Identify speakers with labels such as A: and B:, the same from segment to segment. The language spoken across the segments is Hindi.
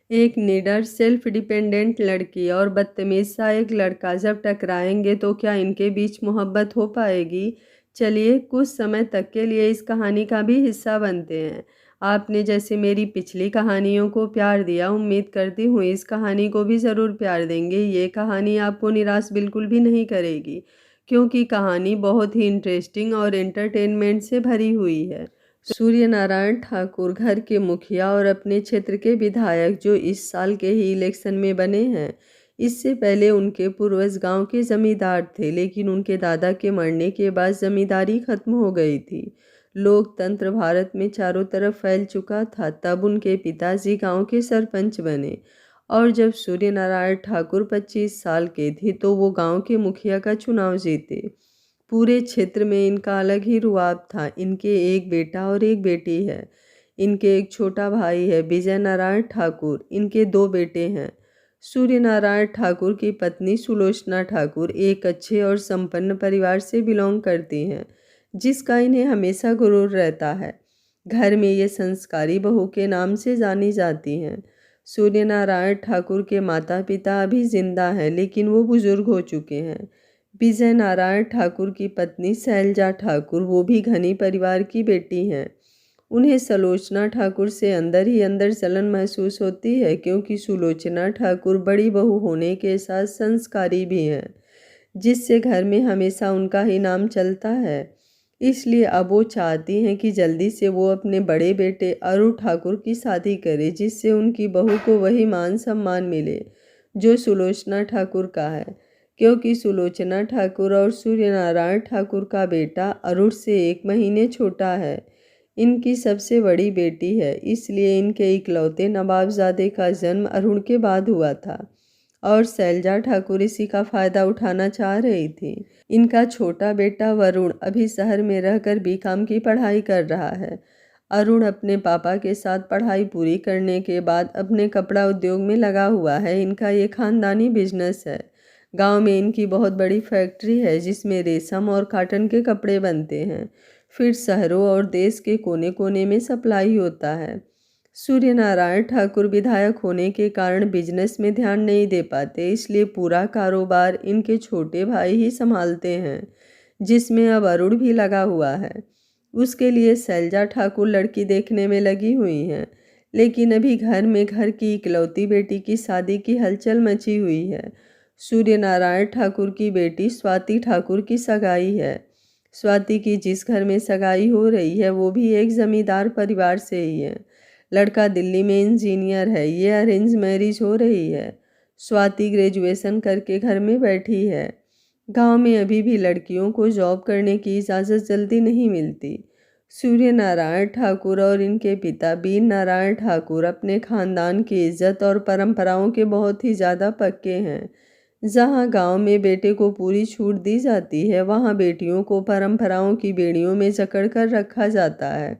A: एक निडर सेल्फ डिपेंडेंट लड़की और बदतमीज सा एक लड़का जब टकराएंगे तो क्या इनके बीच मोहब्बत हो पाएगी। चलिए कुछ समय तक के लिए इस कहानी का भी हिस्सा बनते हैं। आपने जैसे मेरी पिछली कहानियों को प्यार दिया, उम्मीद करती हूँ इस कहानी को भी ज़रूर प्यार देंगे। ये कहानी आपको निराश बिल्कुल भी नहीं करेगी, क्योंकि कहानी बहुत ही इंटरेस्टिंग और एंटरटेनमेंट से भरी हुई है। सूर्य नारायण ठाकुर घर के मुखिया और अपने क्षेत्र के विधायक जो इस साल के ही इलेक्शन में बने हैं। इससे पहले उनके पूर्वज गांव के जमींदार थे, लेकिन उनके दादा के मरने के बाद जमींदारी खत्म हो गई थी। लोकतंत्र भारत में चारों तरफ फैल चुका था। तब उनके पिताजी गांव के सरपंच बने और जब सूर्य नारायण ठाकुर 25 साल के थे तो वो गांव के मुखिया का चुनाव जीते। पूरे क्षेत्र में इनका अलग ही रुआब था। इनके एक बेटा और एक बेटी है। इनके एक छोटा भाई है विजय नारायण ठाकुर। इनके दो बेटे हैं। सूर्य नारायण ठाकुर की पत्नी सुलोचना ठाकुर एक अच्छे और संपन्न परिवार से बिलोंग करती हैं, जिसका इन्हें हमेशा गुरूर रहता है। घर में ये संस्कारी बहू के नाम से जानी जाती हैं। सूर्य नारायण ठाकुर के माता पिता अभी जिंदा हैं, लेकिन वो बुजुर्ग हो चुके हैं। विजय नारायण ठाकुर की पत्नी शैलजा ठाकुर, वो भी घनी परिवार की बेटी हैं। उन्हें सुलोचना ठाकुर से अंदर ही अंदर जलन महसूस होती है, क्योंकि सुलोचना ठाकुर बड़ी बहू होने के साथ संस्कारी भी हैं, जिससे घर में हमेशा उनका ही नाम चलता है। इसलिए अब वो चाहती हैं कि जल्दी से वो अपने बड़े बेटे अरुण ठाकुर की शादी करे, जिससे उनकी बहू को वही मान सम्मान मिले जो सुलोचना ठाकुर का है। क्योंकि सुलोचना ठाकुर और सूर्य नारायण ठाकुर का बेटा अरुण से 1 महीने छोटा है। इनकी सबसे बड़ी बेटी है, इसलिए इनके इकलौते नवाबजादे का जन्म अरुण के बाद हुआ था और शैलजा ठाकुर इसी का फ़ायदा उठाना चाह रही थी। इनका छोटा बेटा वरुण अभी शहर में रहकर बीकॉम की पढ़ाई कर रहा है। अरुण अपने पापा के साथ पढ़ाई पूरी करने के बाद अपने कपड़ा उद्योग में लगा हुआ है। इनका ये खानदानी बिजनेस है। गांव में इनकी बहुत बड़ी फैक्ट्री है, जिसमें रेशम और कॉटन के कपड़े बनते हैं। फिर शहरों और देश के कोने कोने में सप्लाई होता है। सूर्य नारायण ठाकुर विधायक होने के कारण बिजनेस में ध्यान नहीं दे पाते, इसलिए पूरा कारोबार इनके छोटे भाई ही संभालते हैं, जिसमें अब अरुण भी लगा हुआ है। उसके लिए शैलजा ठाकुर लड़की देखने में लगी हुई हैं, लेकिन अभी घर की इकलौती बेटी की शादी की हलचल मची हुई है। सूर्य नारायण ठाकुर की बेटी स्वाति ठाकुर की सगाई है। स्वाति की जिस घर में सगाई हो रही है वो भी एक जमींदार परिवार से ही है। लड़का दिल्ली में इंजीनियर है। ये अरेंज मैरिज हो रही है। स्वाति ग्रेजुएशन करके घर में बैठी है। गांव में अभी भी लड़कियों को जॉब करने की इजाज़त जल्दी नहीं मिलती। सूर्य नारायण ठाकुर और इनके पिता वीर नारायण ठाकुर अपने खानदान की इज्जत और परंपराओं के बहुत ही ज़्यादा पक्के हैं। जहाँ गांव में बेटे को पूरी छूट दी जाती है, वहाँ बेटियों को परंपराओं की बेड़ियों में जकड़ कर रखा जाता है।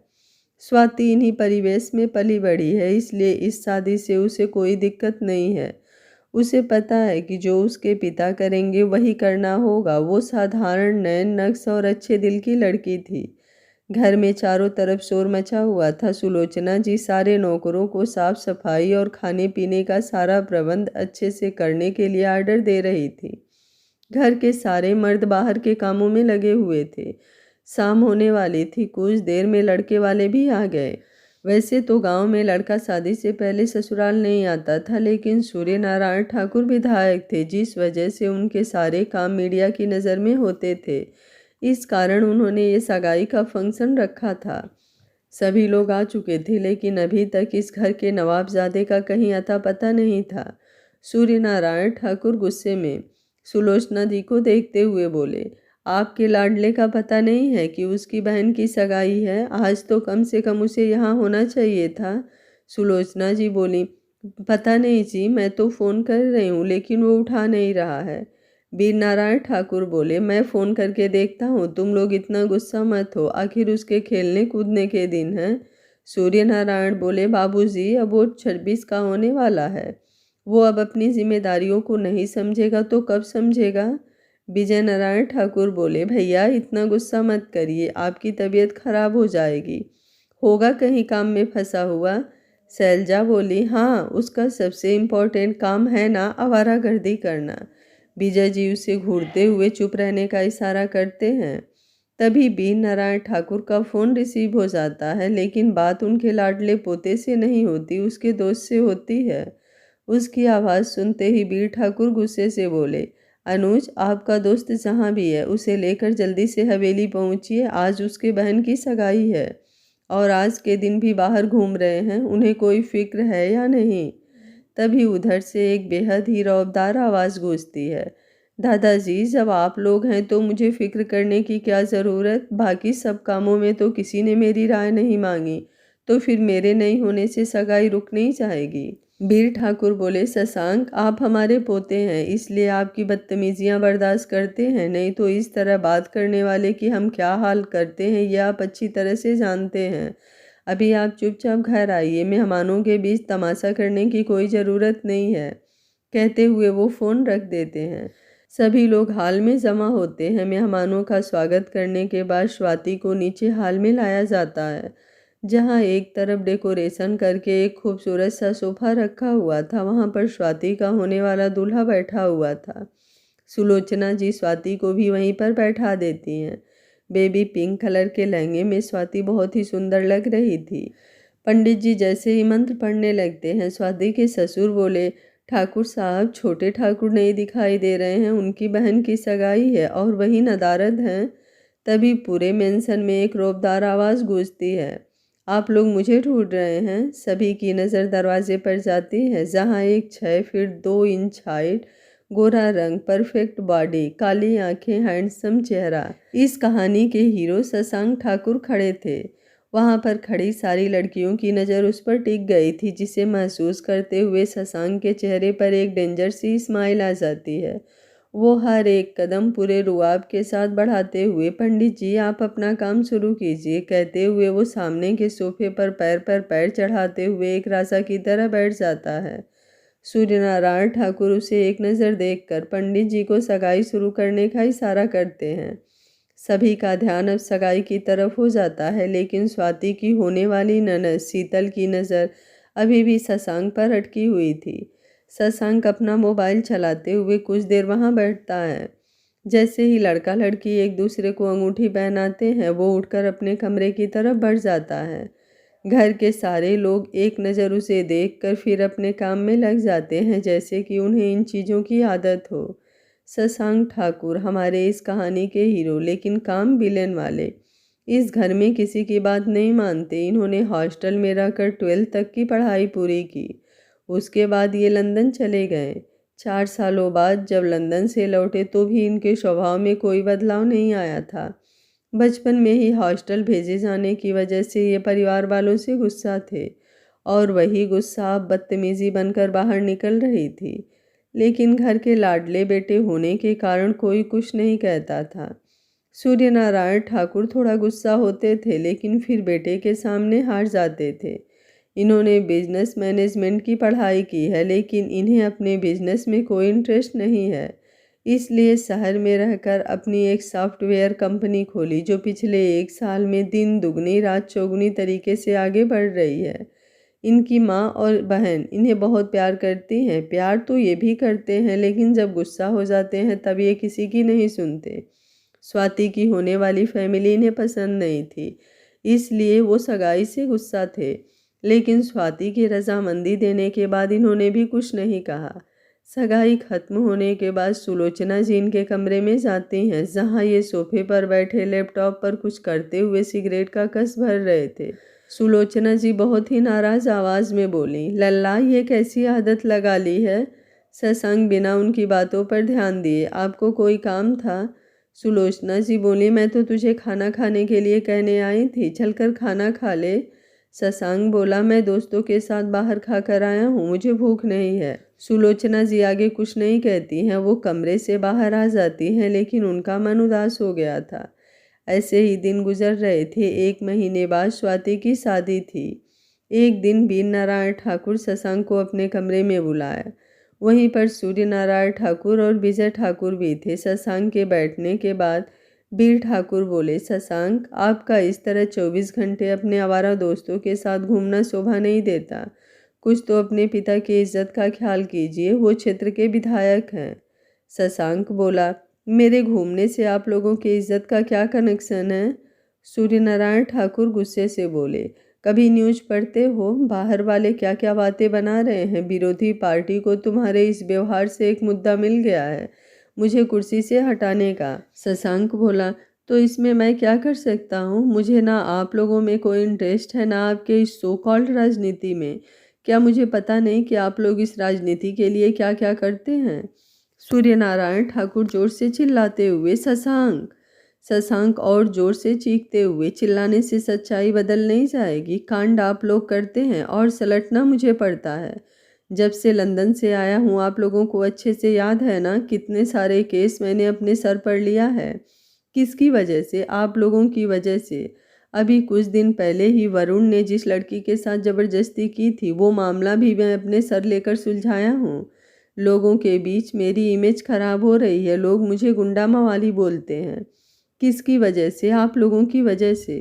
A: स्वाति इन्हीं परिवेश में पली बड़ी है, इसलिए इस शादी से उसे कोई दिक्कत नहीं है। उसे पता है कि जो उसके पिता करेंगे वही करना होगा। वो साधारण नैन नक्श और अच्छे दिल की लड़की थी। घर में चारों तरफ शोर मचा हुआ था। सुलोचना जी सारे नौकरों को साफ सफाई और खाने पीने का सारा प्रबंध अच्छे से करने के लिए आर्डर दे रही थी। घर के सारे मर्द बाहर के कामों में लगे हुए थे। शाम होने वाली थी। कुछ देर में लड़के वाले भी आ गए। वैसे तो गांव में लड़का शादी से पहले ससुराल नहीं आता था, लेकिन सूर्य नारायण ठाकुर विधायक थे, जिस वजह से उनके सारे काम मीडिया की नज़र में होते थे। इस कारण उन्होंने ये सगाई का फंक्शन रखा था। सभी लोग आ चुके थे, लेकिन अभी तक इस घर के नवाबजादे का कहीं अता पता नहीं था। सूर्य नारायण ठाकुर गुस्से में सुलोचना जी को देखते हुए बोले, आपके लाडले का पता नहीं है कि उसकी बहन की सगाई है? आज तो कम से कम उसे यहाँ होना चाहिए था। सुलोचना जी बोली, पता नहीं जी, मैं तो फ़ोन कर रही हूँ लेकिन वो उठा नहीं रहा है। वीर नारायण ठाकुर बोले, मैं फ़ोन करके देखता हूँ, तुम लोग इतना गुस्सा मत हो, आखिर उसके खेलने कूदने के दिन हैं। सूर्य नारायण बोले, बाबूजी, अब वो 26 का होने वाला है। वो अब अपनी जिम्मेदारियों को नहीं समझेगा तो कब समझेगा? विजय नारायण ठाकुर बोले, भैया इतना गुस्सा मत करिए, आपकी तबीयत खराब हो जाएगी। होगा कहीं काम में फंसा हुआ। शैलजा बोली, हाँ, उसका सबसे इम्पोर्टेंट काम है ना आवारागर्दी करना। विजय जी उसे घूरते हुए चुप रहने का इशारा करते हैं। तभी वीर नारायण ठाकुर का फ़ोन रिसीव हो जाता है, लेकिन बात उनके लाडले पोते से नहीं होती, उसके दोस्त से होती है। उसकी आवाज़ सुनते ही वीर ठाकुर गुस्से से बोले, अनुज, आपका दोस्त जहाँ भी है उसे लेकर जल्दी से हवेली पहुँचिए, आज उसके बहन की सगाई है और आज के दिन भी बाहर घूम रहे हैं, उन्हें कोई फिक्र है या नहीं। तभी उधर से एक बेहद ही रौबदार आवाज़ गूंजती है, दादाजी, जब आप लोग हैं तो मुझे फिक्र करने की क्या ज़रूरत, बाकी सब कामों में तो किसी ने मेरी राय नहीं मांगी, तो फिर मेरे नहीं होने से सगाई रुक नहीं जाएगी। वीर ठाकुर बोले, शशांक, आप हमारे पोते हैं इसलिए आपकी बदतमीजियां बर्दाश्त करते हैं, नहीं तो इस तरह बात करने वाले की हम क्या हाल करते हैं ये आप अच्छी तरह से जानते हैं। अभी आप चुपचाप घर आइए, मेहमानों के बीच तमाशा करने की कोई ज़रूरत नहीं है। कहते हुए वो फ़ोन रख देते हैं। सभी लोग हाल में जमा होते हैं। मेहमानों का स्वागत करने के बाद स्वाति को नीचे हाल में लाया जाता है, जहां एक तरफ डेकोरेशन करके एक खूबसूरत सा सोफा रखा हुआ था, वहां पर स्वाति का होने वाला दूल्हा बैठा हुआ था। सुलोचना जी स्वाति को भी वहीं पर बैठा देती हैं। बेबी पिंक कलर के लहंगे में स्वाति बहुत ही सुंदर लग रही थी। पंडित जी जैसे ही मंत्र पढ़ने लगते हैं, स्वाति के ससुर बोले, ठाकुर साहब, छोटे ठाकुर नहीं दिखाई दे रहे हैं, उनकी बहन की सगाई है और वही नदारद हैं। तभी पूरे मेंशन में एक रौबदार आवाज़ गूंजती है, आप लोग मुझे ढूंढ रहे हैं। सभी की नज़र दरवाजे पर जाती है, जहां एक 6 फीट 2 इंच हाइट, गोरा रंग, परफेक्ट बॉडी, काली आंखें, हैंडसम चेहरा, इस कहानी के हीरो शशांक ठाकुर खड़े थे। वहां पर खड़ी सारी लड़कियों की नज़र उस पर टिक गई थी, जिसे महसूस करते हुए शशांक के चेहरे पर एक डेंजर सी स्माइल आ जाती है। वो हर एक कदम पूरे रुआब के साथ बढ़ाते हुए, पंडित जी आप अपना काम शुरू कीजिए, कहते हुए वो सामने के सोफे पर पैर चढ़ाते हुए एक राजा की तरह बैठ जाता है। सूर्यनारायण ठाकुर उसे एक नज़र देखकर पंडित जी को सगाई शुरू करने का इशारा करते हैं। सभी का ध्यान अब सगाई की तरफ हो जाता है, लेकिन स्वाति की होने वाली ननद शीतल की नज़र अभी भी शशांक पर अटकी हुई थी। शशांक अपना मोबाइल चलाते हुए कुछ देर वहां बैठता है। जैसे ही लड़का लड़की एक दूसरे को अंगूठी पहनाते हैं, वो उठकर अपने कमरे की तरफ बढ़ जाता है। घर के सारे लोग एक नज़र उसे देखकर फिर अपने काम में लग जाते हैं, जैसे कि उन्हें इन चीज़ों की आदत हो। शशांक ठाकुर हमारे इस कहानी के हीरो, लेकिन काम विलेन वाले। इस घर में किसी की बात नहीं मानते। इन्होंने हॉस्टल में रहकर 12th तक की पढ़ाई पूरी की। उसके बाद ये लंदन चले गए। 4 सालों बाद जब लंदन से लौटे तो भी इनके स्वभाव में कोई बदलाव नहीं आया था। बचपन में ही हॉस्टल भेजे जाने की वजह से ये परिवार वालों से गुस्सा थे और वही गुस्सा अब बदतमीजी बनकर बाहर निकल रही थी। लेकिन घर के लाडले बेटे होने के कारण कोई कुछ नहीं कहता था। सूर्यनारायण ठाकुर थोड़ा गुस्सा होते थे, लेकिन फिर बेटे के सामने हार जाते थे। इन्होंने बिजनेस मैनेजमेंट की पढ़ाई की है, लेकिन इन्हें अपने बिजनेस में कोई इंटरेस्ट नहीं है। इसलिए शहर में रहकर अपनी एक सॉफ्टवेयर कंपनी खोली, जो पिछले 1 साल में दिन दुगनी रात चौगुनी तरीके से आगे बढ़ रही है। इनकी माँ और बहन इन्हें बहुत प्यार करती हैं। प्यार तो ये भी करते हैं, लेकिन जब गुस्सा हो जाते हैं तब ये किसी की नहीं सुनते। स्वाति की होने वाली फैमिली इन्हें पसंद नहीं थी, इसलिए वो सगाई से गुस्सा थे। लेकिन स्वाति की रजामंदी देने के बाद इन्होंने भी कुछ नहीं कहा। सगाई खत्म होने के बाद सुलोचना जी इनके कमरे में जाती हैं, जहां ये सोफे पर बैठे लैपटॉप पर कुछ करते हुए सिगरेट का कस भर रहे थे। सुलोचना जी बहुत ही नाराज आवाज में बोली, लल्ला, ये कैसी आदत लगा ली है। शशांक बिना उनकी बातों पर ध्यान दिए, आपको कोई काम था। सुलोचना जी बोली, मैं तो तुझे खाना खाने के लिए कहने आई थी, चलकर खाना खा ले। शशांक बोला, मैं दोस्तों के साथ बाहर खा कर आया हूँ, मुझे भूख नहीं है। सुलोचना जी आगे कुछ नहीं कहती हैं। वो कमरे से बाहर आ जाती हैं, लेकिन उनका मन उदास हो गया था। ऐसे ही दिन गुजर रहे थे। 1 महीने बाद स्वाति की शादी थी। एक दिन वीर नारायण ठाकुर शशांक को अपने कमरे में बुलाया। वहीं पर सूर्य नारायण ठाकुर और विजय ठाकुर भी थे। शशांक के बैठने के बाद वीर ठाकुर बोले, शशांक, आपका इस तरह 24 घंटे अपने आवारा दोस्तों के साथ घूमना शोभा नहीं देता। कुछ तो अपने पिता की इज्जत का ख्याल कीजिए, वो क्षेत्र के विधायक हैं। शशांक बोला, मेरे घूमने से आप लोगों की इज्जत का क्या कनेक्शन है? सूर्यनारायण ठाकुर गुस्से से बोले, कभी न्यूज़ पढ़ते हो? बाहर वाले क्या क्या बातें बना रहे हैं। विरोधी पार्टी को तुम्हारे इस व्यवहार से एक मुद्दा मिल गया है, मुझे कुर्सी से हटाने का। शशांक बोला, तो इसमें मैं क्या कर सकता हूँ? मुझे ना आप लोगों में कोई इंटरेस्ट है, ना आपके इस सो कॉल्ड राजनीति में। क्या मुझे पता नहीं कि आप लोग इस राजनीति के लिए क्या क्या करते हैं? सूर्यनारायण ठाकुर जोर से चिल्लाते हुए, शशांक। शशांक और जोर से चीखते हुए, चिल्लाने से सच्चाई बदल नहीं जाएगी। कांड आप लोग करते हैं और सलटना मुझे पड़ता है। जब से लंदन से आया हूँ, आप लोगों को अच्छे से याद है ना, कितने सारे केस मैंने अपने सर पर लिया है। किसकी वजह से? आप लोगों की वजह से। अभी कुछ दिन पहले ही वरुण ने जिस लड़की के साथ ज़बरदस्ती की थी, वो मामला भी मैं अपने सर लेकर सुलझाया हूँ। लोगों के बीच मेरी इमेज खराब हो रही है, लोग मुझे गुंडा मवाली बोलते हैं। किसकी वजह से? आप लोगों की वजह से।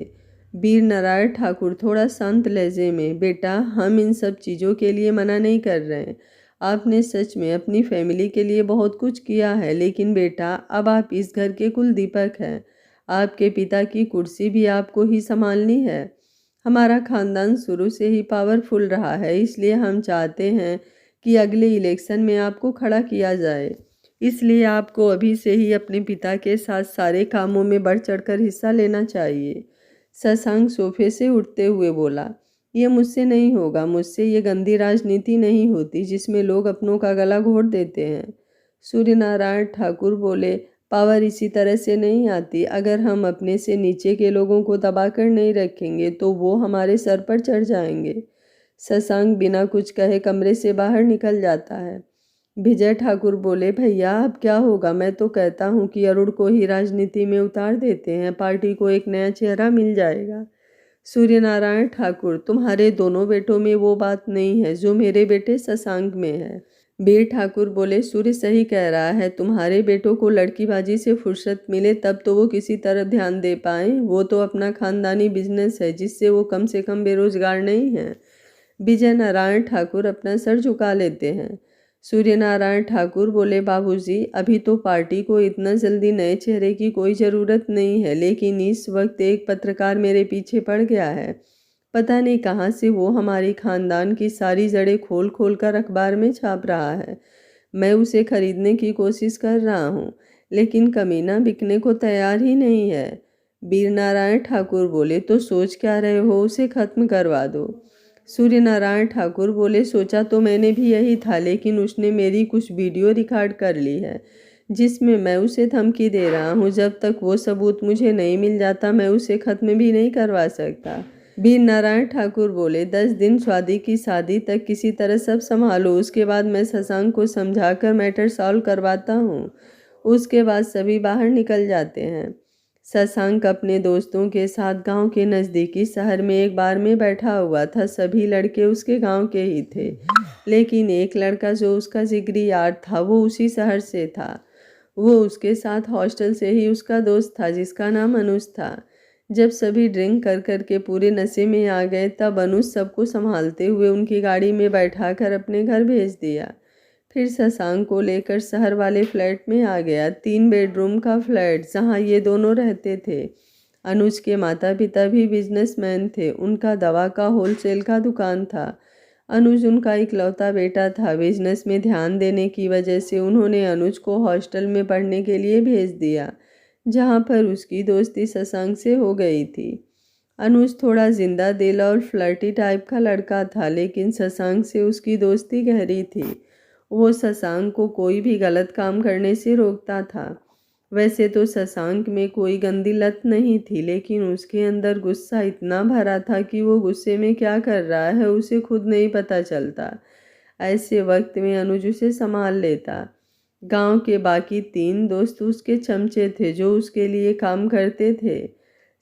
A: वीर नारायण ठाकुर थोड़ा शांत लहजे में, बेटा हम इन सब चीज़ों के लिए मना नहीं कर रहे हैं। आपने सच में अपनी फैमिली के लिए बहुत कुछ किया है, लेकिन बेटा अब आप इस घर के कुल दीपक हैं। आपके पिता की कुर्सी भी आपको ही संभालनी है। हमारा खानदान शुरू से ही पावरफुल रहा है, इसलिए हम चाहते हैं कि अगले इलेक्शन में आपको खड़ा किया जाए। इसलिए आपको अभी से ही अपने पिता के साथ सारे कामों में बढ़ चढ़कर हिस्सा लेना चाहिए। शशांक सोफे से उठते हुए बोला, ये मुझसे नहीं होगा, मुझसे ये गंदी राजनीति नहीं होती जिसमें लोग अपनों का गला घोट देते हैं। सूर्यनारायण ठाकुर बोले, पावर इसी तरह से नहीं आती। अगर हम अपने से नीचे के लोगों को दबाकर नहीं रखेंगे तो वो हमारे सर पर चढ़ जाएंगे। शशांक बिना कुछ कहे कमरे से बाहर निकल जाता है। विजय ठाकुर बोले, भैया अब क्या होगा? मैं तो कहता हूँ कि अरुण को ही राजनीति में उतार देते हैं, पार्टी को एक नया चेहरा मिल जाएगा। सूर्यनारायण ठाकुर, तुम्हारे दोनों बेटों में वो बात नहीं है जो मेरे बेटे शशांक में है। वीर ठाकुर बोले, सूर्य सही कह रहा है, तुम्हारे बेटों को लड़कीबाजी से फुर्सत मिले तब तो वो किसी तरह ध्यान दे पाए। वो तो अपना खानदानी बिजनेस है जिससे वो कम से कम बेरोजगार नहीं है। विजय नारायण ठाकुर अपना सर झुका लेते हैं। सूर्यनारायण ठाकुर बोले, बाबूजी अभी तो पार्टी को इतना जल्दी नए चेहरे की कोई ज़रूरत नहीं है, लेकिन इस वक्त एक पत्रकार मेरे पीछे पड़ गया है। पता नहीं कहाँ से वो हमारी खानदान की सारी जड़ें खोल खोल कर अखबार में छाप रहा है। मैं उसे खरीदने की कोशिश कर रहा हूँ, लेकिन कमीना बिकने को तैयार ही नहीं है। वीर नारायण ठाकुर बोले, तो सोच क्या रहे हो? उसे खत्म करवा दो। सूर्यनारायण ठाकुर बोले, सोचा तो मैंने भी यही था, लेकिन उसने मेरी कुछ वीडियो रिकॉर्ड कर ली है जिसमें मैं उसे धमकी दे रहा हूँ। जब तक वो सबूत मुझे नहीं मिल जाता मैं उसे खत्म भी नहीं करवा सकता। वीर नारायण ठाकुर बोले, 10 दिन शादी की शादी तक किसी तरह सब संभालो, उसके बाद मैं शशांक को समझाकर मैटर सॉल्व करवाता हूँ। उसके बाद सभी बाहर निकल जाते हैं। शशांक अपने दोस्तों के साथ गांव के नज़दीकी शहर में एक बार में बैठा हुआ था। सभी लड़के उसके गांव के ही थे, लेकिन एक लड़का जो उसका जिगरी यार था वो उसी शहर से था। वो उसके साथ हॉस्टल से ही उसका दोस्त था जिसका नाम अनुज था। जब सभी ड्रिंक कर कर के पूरे नशे में आ गए तब अनुज सबको संभालते हुए उनकी गाड़ी में बैठाकर अपने घर भेज दिया। फिर शशांक को लेकर शहर वाले फ्लैट में आ गया। 3 बेडरूम का फ्लैट जहां ये दोनों रहते थे। अनुज के माता पिता भी बिजनेसमैन थे, उनका दवा का होलसेल का दुकान था। अनुज उनका इकलौता बेटा था। बिजनेस में ध्यान देने की वजह से उन्होंने अनुज को हॉस्टल में पढ़ने के लिए भेज दिया, जहां पर उसकी दोस्ती शशांक से हो गई थी। अनुज थोड़ा जिंदा दिल और फ्लर्टी टाइप का लड़का था, लेकिन शशांक से उसकी दोस्ती गहरी थी। वो शशांक को कोई भी गलत काम करने से रोकता था। वैसे तो शशांक में कोई गंदी लत नहीं थी, लेकिन उसके अंदर गुस्सा इतना भरा था कि वो गुस्से में क्या कर रहा है उसे खुद नहीं पता चलता। ऐसे वक्त में अनुज उसे संभाल लेता। गांव के बाकी 3 दोस्त उसके चमचे थे जो उसके लिए काम करते थे।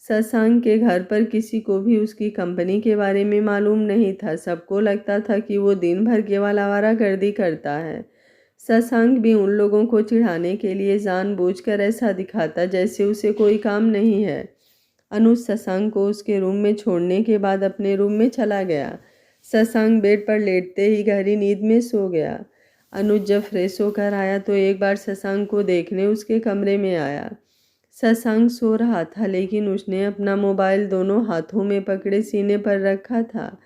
A: शशांक के घर पर किसी को भी उसकी कंपनी के बारे में मालूम नहीं था। सबको लगता था कि वो दिन भर केवल आवारागर्दी करता है। शशांक भी उन लोगों को चिढ़ाने के लिए जानबूझकर ऐसा दिखाता जैसे उसे कोई काम नहीं है। अनुज शशांक को उसके रूम में छोड़ने के बाद अपने रूम में चला गया। शशांक बेड पर लेटते ही गहरी नींद में सो गया। अनुज जब फ्रेश होकर आया तो एक बार शशांक को देखने उसके कमरे में आया। शशांक सो रहा था, लेकिन उसने अपना मोबाइल दोनों हाथों में पकड़े सीने पर रखा था।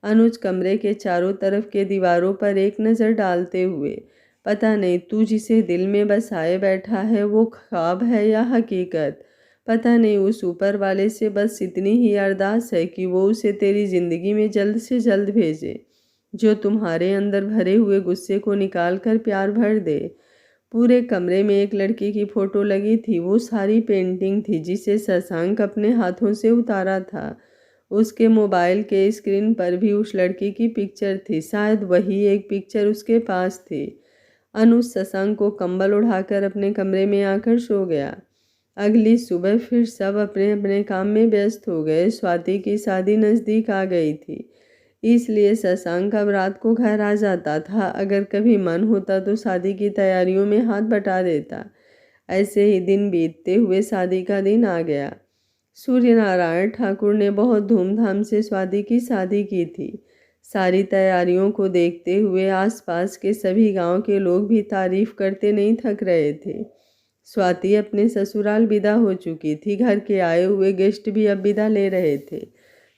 A: अनुज कमरे के चारों तरफ के दीवारों पर एक नज़र डालते हुए, पता नहीं तू जिसे दिल में बसाए बैठा है वो ख्वाब है या हकीकत। पता नहीं उस ऊपर वाले से बस इतनी ही अरदास है कि वो उसे तेरी ज़िंदगी में जल्द से जल्द भेजे, जो तुम्हारे अंदर भरे हुए गुस्से को निकाल कर प्यार भर दे। पूरे कमरे में एक लड़की की फ़ोटो लगी थी। वो सारी पेंटिंग थी जिसे शशांक अपने हाथों से उतारा था। उसके मोबाइल के स्क्रीन पर भी उस लड़की की पिक्चर थी। शायद वही एक पिक्चर उसके पास थी। अनुज शशांक को कंबल उड़ाकर अपने कमरे में आकर सो गया। अगली सुबह फिर सब अपने अपने काम में व्यस्त हो गए। स्वाति की शादी नज़दीक आ गई थी, इसलिए शशांक अब रात को घर आ जाता था। अगर कभी मन होता तो शादी की तैयारियों में हाथ बटा देता। ऐसे ही दिन बीतते हुए शादी का दिन आ गया। सूर्यनारायण ठाकुर ने बहुत धूमधाम से स्वाति की शादी की थी। सारी तैयारियों को देखते हुए आसपास के सभी गांव के लोग भी तारीफ करते नहीं थक रहे थे। स्वाति अपने ससुराल विदा हो चुकी थी। घर के आए हुए गेस्ट भी अब विदा ले रहे थे।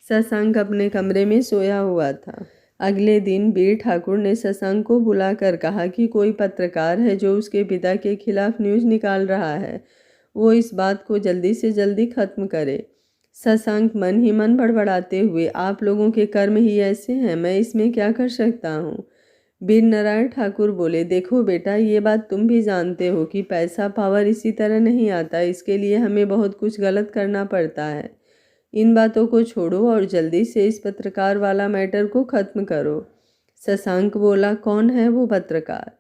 A: शशांक अपने कमरे में सोया हुआ था। अगले दिन वीर ठाकुर ने शशांक को बुलाकर कहा कि कोई पत्रकार है जो उसके पिता के खिलाफ न्यूज़ निकाल रहा है, वो इस बात को जल्दी से जल्दी खत्म करे। शशांक मन ही मन बड़बड़ाते हुए, आप लोगों के कर्म ही ऐसे हैं, मैं इसमें क्या कर सकता हूँ। वीर नारायण ठाकुर बोले, देखो बेटा, ये बात तुम भी जानते हो कि पैसा पावर इसी तरह नहीं आता। इसके लिए हमें बहुत कुछ गलत करना पड़ता है। इन बातों को छोड़ो और जल्दी से इस पत्रकार वाला मैटर को ख़त्म करो। शशांक बोला, कौन है वो पत्रकार।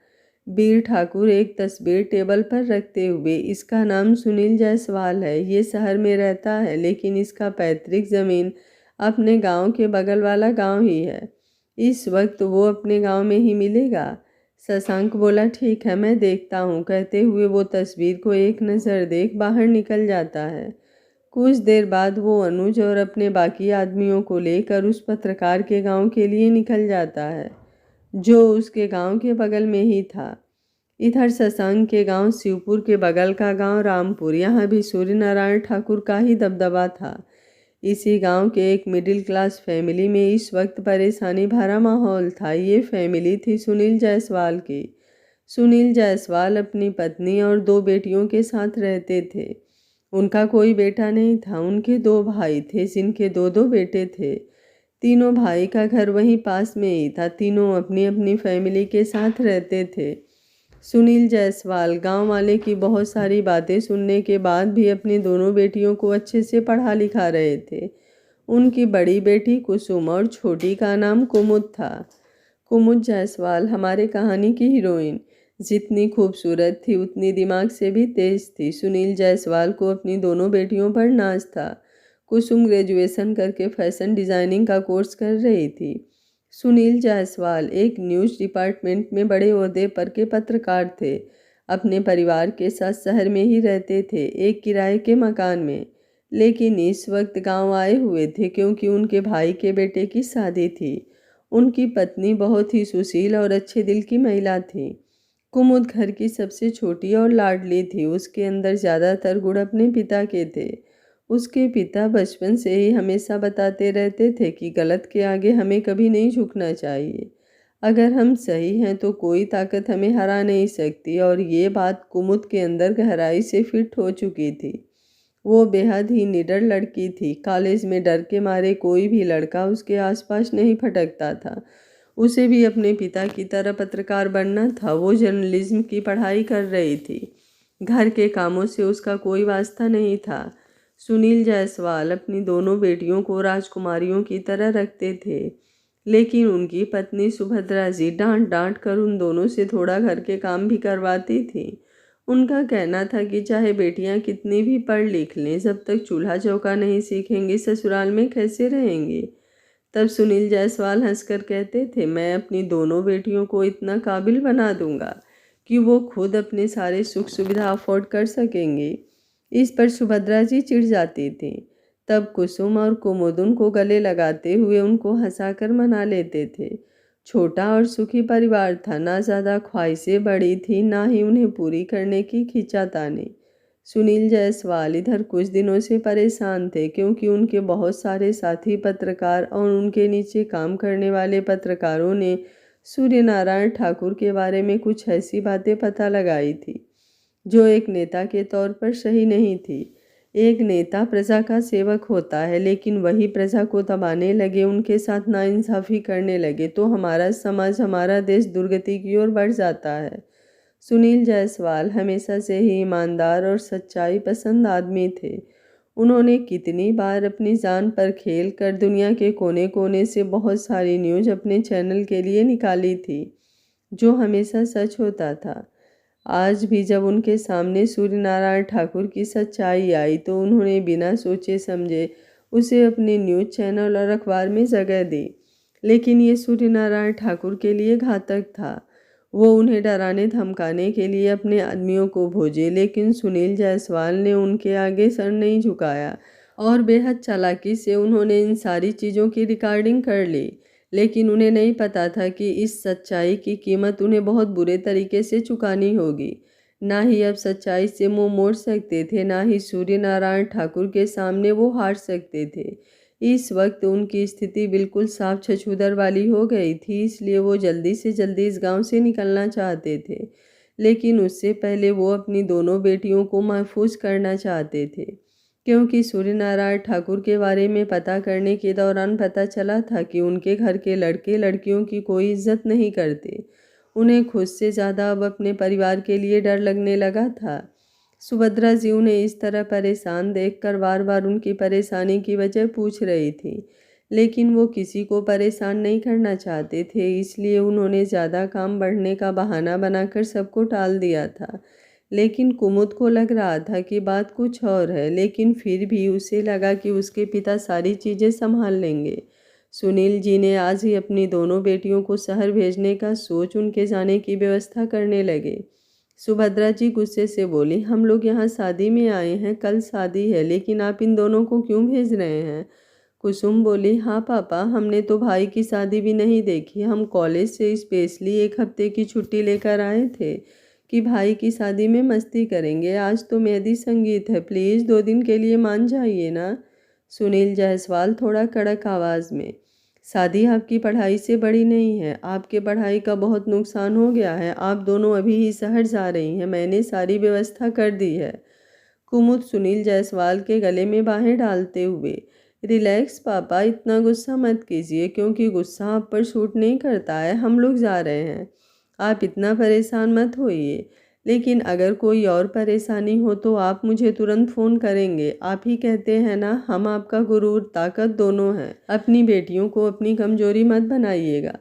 A: वीर ठाकुर एक तस्वीर टेबल पर रखते हुए, इसका नाम सुनील जायसवाल है। ये शहर में रहता है, लेकिन इसका पैतृक ज़मीन अपने गांव के बगल वाला गांव ही है। इस वक्त वो अपने गांव में ही मिलेगा। शशांक बोला, ठीक है, मैं देखता हूँ। कहते हुए वो तस्वीर को एक नज़र देख बाहर निकल जाता है। कुछ देर बाद वो अनुज और अपने बाकी आदमियों को लेकर उस पत्रकार के गांव के लिए निकल जाता है, जो उसके गांव के बगल में ही था। इधर शशांक के गांव शिवपुर के बगल का गांव रामपुर, यहाँ भी सूर्यनारायण ठाकुर का ही दबदबा था। इसी गांव के एक मिडिल क्लास फैमिली में इस वक्त परेशानी भरा माहौल था। ये फैमिली थी सुनील जायसवाल की। सुनील जायसवाल अपनी पत्नी और 2 बेटियों के साथ रहते थे। उनका कोई बेटा नहीं था। उनके 2 भाई थे जिनके 2-2 बेटे थे। तीनों भाई का घर वहीं पास में ही था। तीनों अपनी अपनी फैमिली के साथ रहते थे। सुनील जायसवाल गांव वाले की बहुत सारी बातें सुनने के बाद भी अपनी दोनों बेटियों को अच्छे से पढ़ा लिखा रहे थे। उनकी बड़ी बेटी कुसुम और छोटी का नाम कुमुद था। कुमुद जायसवाल हमारे कहानी की हीरोइन जितनी खूबसूरत थी उतनी दिमाग से भी तेज थी। सुनील जायसवाल को अपनी दोनों बेटियों पर नाज था। कुसुम ग्रेजुएशन करके फैशन डिज़ाइनिंग का कोर्स कर रही थी। सुनील जायसवाल एक न्यूज़ डिपार्टमेंट में बड़े ओहदे पर के पत्रकार थे। अपने परिवार के साथ शहर में ही रहते थे, एक किराए के मकान में। लेकिन इस वक्त गांव आए हुए थे क्योंकि उनके भाई के बेटे की शादी थी। उनकी पत्नी बहुत ही सुशील और अच्छे दिल की महिला थी। कुमुद घर की सबसे छोटी और लाडली थी। उसके अंदर ज़्यादातर गुण अपने पिता के थे। उसके पिता बचपन से ही हमेशा बताते रहते थे कि गलत के आगे हमें कभी नहीं झुकना चाहिए। अगर हम सही हैं तो कोई ताकत हमें हरा नहीं सकती, और ये बात कुमुद के अंदर गहराई से फिट हो चुकी थी। वो बेहद ही निडर लड़की थी। कॉलेज में डर के मारे कोई भी लड़का उसके आसपास नहीं फटकता था। उसे भी अपने पिता की तरह पत्रकार बनना था। वो जर्नलिज्म की पढ़ाई कर रही थी। घर के कामों से उसका कोई वास्ता नहीं था। सुनील जायसवाल अपनी दोनों बेटियों को राजकुमारियों की तरह रखते थे, लेकिन उनकी पत्नी सुभद्रा जी डांट डांट कर उन दोनों से थोड़ा घर के काम भी करवाती थी। उनका कहना था कि चाहे बेटियां कितनी भी पढ़ लिख लें, जब तक चूल्हा चौका नहीं सीखेंगी ससुराल में कैसे रहेंगी। तब सुनील जायसवाल हंसकर कहते थे, मैं अपनी दोनों बेटियों को इतना काबिल बना दूंगा कि वो खुद अपने सारे सुख सुविधा अफोर्ड कर सकेंगी। इस पर सुभद्रा जी चिढ़ जाती थी। तब कुसुम और कुमुद उनको गले लगाते हुए उनको हंसाकर मना लेते थे। छोटा और सुखी परिवार था, ना ज़्यादा ख्वाहिशें बड़ी थी, ना ही उन्हें पूरी करने की खींचातानी। सुनील जायसवाल इधर कुछ दिनों से परेशान थे क्योंकि उनके बहुत सारे साथी पत्रकार और उनके नीचे काम करने वाले पत्रकारों ने सूर्यनारायण ठाकुर के बारे में कुछ ऐसी बातें पता लगाई थी जो एक नेता के तौर पर सही नहीं थी। एक नेता प्रजा का सेवक होता है, लेकिन वही प्रजा को दबाने लगे, उनके साथ नाइंसाफ़ी करने लगे तो हमारा समाज, हमारा देश दुर्गति की ओर बढ़ जाता है। सुनील जायसवाल हमेशा से ही ईमानदार और सच्चाई पसंद आदमी थे। उन्होंने कितनी बार अपनी जान पर खेल कर दुनिया के कोने कोने से बहुत सारी न्यूज़ अपने चैनल के लिए निकाली थी, जो हमेशा सच होता था। आज भी जब उनके सामने सूर्यनारायण ठाकुर की सच्चाई आई तो उन्होंने बिना सोचे समझे उसे अपने न्यूज़ चैनल और अखबार में जगह दी। लेकिन ये सूर्यनारायण ठाकुर के लिए घातक था। वो उन्हें डराने धमकाने के लिए अपने आदमियों को भेजे, लेकिन सुनील जायसवाल ने उनके आगे सर नहीं झुकाया और बेहद चालाकी से उन्होंने इन सारी चीज़ों की रिकॉर्डिंग कर ली। लेकिन उन्हें नहीं पता था कि इस सच्चाई की कीमत उन्हें बहुत बुरे तरीके से चुकानी होगी। ना ही अब सच्चाई से मुंह मोड़ सकते थे, ना ही सूर्यनारायण ठाकुर के सामने वो हार सकते थे। इस वक्त उनकी स्थिति बिल्कुल साफ छछूदर वाली हो गई थी, इसलिए वो जल्दी से जल्दी इस गांव से निकलना चाहते थे। लेकिन उससे पहले वो अपनी दोनों बेटियों को महफूज करना चाहते थे, क्योंकि सूर्यनारायण ठाकुर के बारे में पता करने के दौरान पता चला था कि उनके घर के लड़के लड़कियों की कोई इज्जत नहीं करते। उन्हें खुद से ज़्यादा अब अपने परिवार के लिए डर लगने लगा था। सुभद्रा जी उन्हें इस तरह परेशान देखकर बार बार उनकी परेशानी की वजह पूछ रही थी, लेकिन वो किसी को परेशान नहीं करना चाहते थे, इसलिए उन्होंने ज़्यादा काम बढ़ने का बहाना बनाकर सबको टाल दिया था। लेकिन कुमुद को लग रहा था कि बात कुछ और है, लेकिन फिर भी उसे लगा कि उसके पिता सारी चीज़ें संभाल लेंगे। सुनील जी ने आज ही अपनी दोनों बेटियों को शहर भेजने का सोच उनके जाने की व्यवस्था करने लगे। सुभद्रा जी गुस्से से बोली, हम लोग यहाँ शादी में आए हैं, कल शादी है, लेकिन आप इन दोनों को क्यों भेज रहे हैं? कुसुम बोली, हाँ पापा, हमने तो भाई की शादी भी नहीं देखी। हम कॉलेज से स्पेशली एक हफ्ते की छुट्टी लेकर आए थे कि भाई की शादी में मस्ती करेंगे। आज तो मेहंदी संगीत है, प्लीज़ 2 दिन के लिए मान जाइए ना। सुनील जायसवाल थोड़ा कड़क आवाज़ में, शादी आपकी पढ़ाई से बड़ी नहीं है, आपके पढ़ाई का बहुत नुकसान हो गया है, आप दोनों अभी ही शहर जा रही हैं, मैंने सारी व्यवस्था कर दी है। कुमुद सुनील जायसवाल के गले में बाहें डालते हुए, रिलैक्स पापा, इतना गुस्सा मत कीजिए, क्योंकि गुस्सा आप पर सूट नहीं करता है। हम लोग जा रहे हैं, आप इतना परेशान मत होइए। लेकिन अगर कोई और परेशानी हो तो आप मुझे तुरंत फ़ोन करेंगे। आप ही कहते हैं ना, हम आपका गुरूर ताकत दोनों हैं। अपनी बेटियों को अपनी कमजोरी मत बनाइएगा।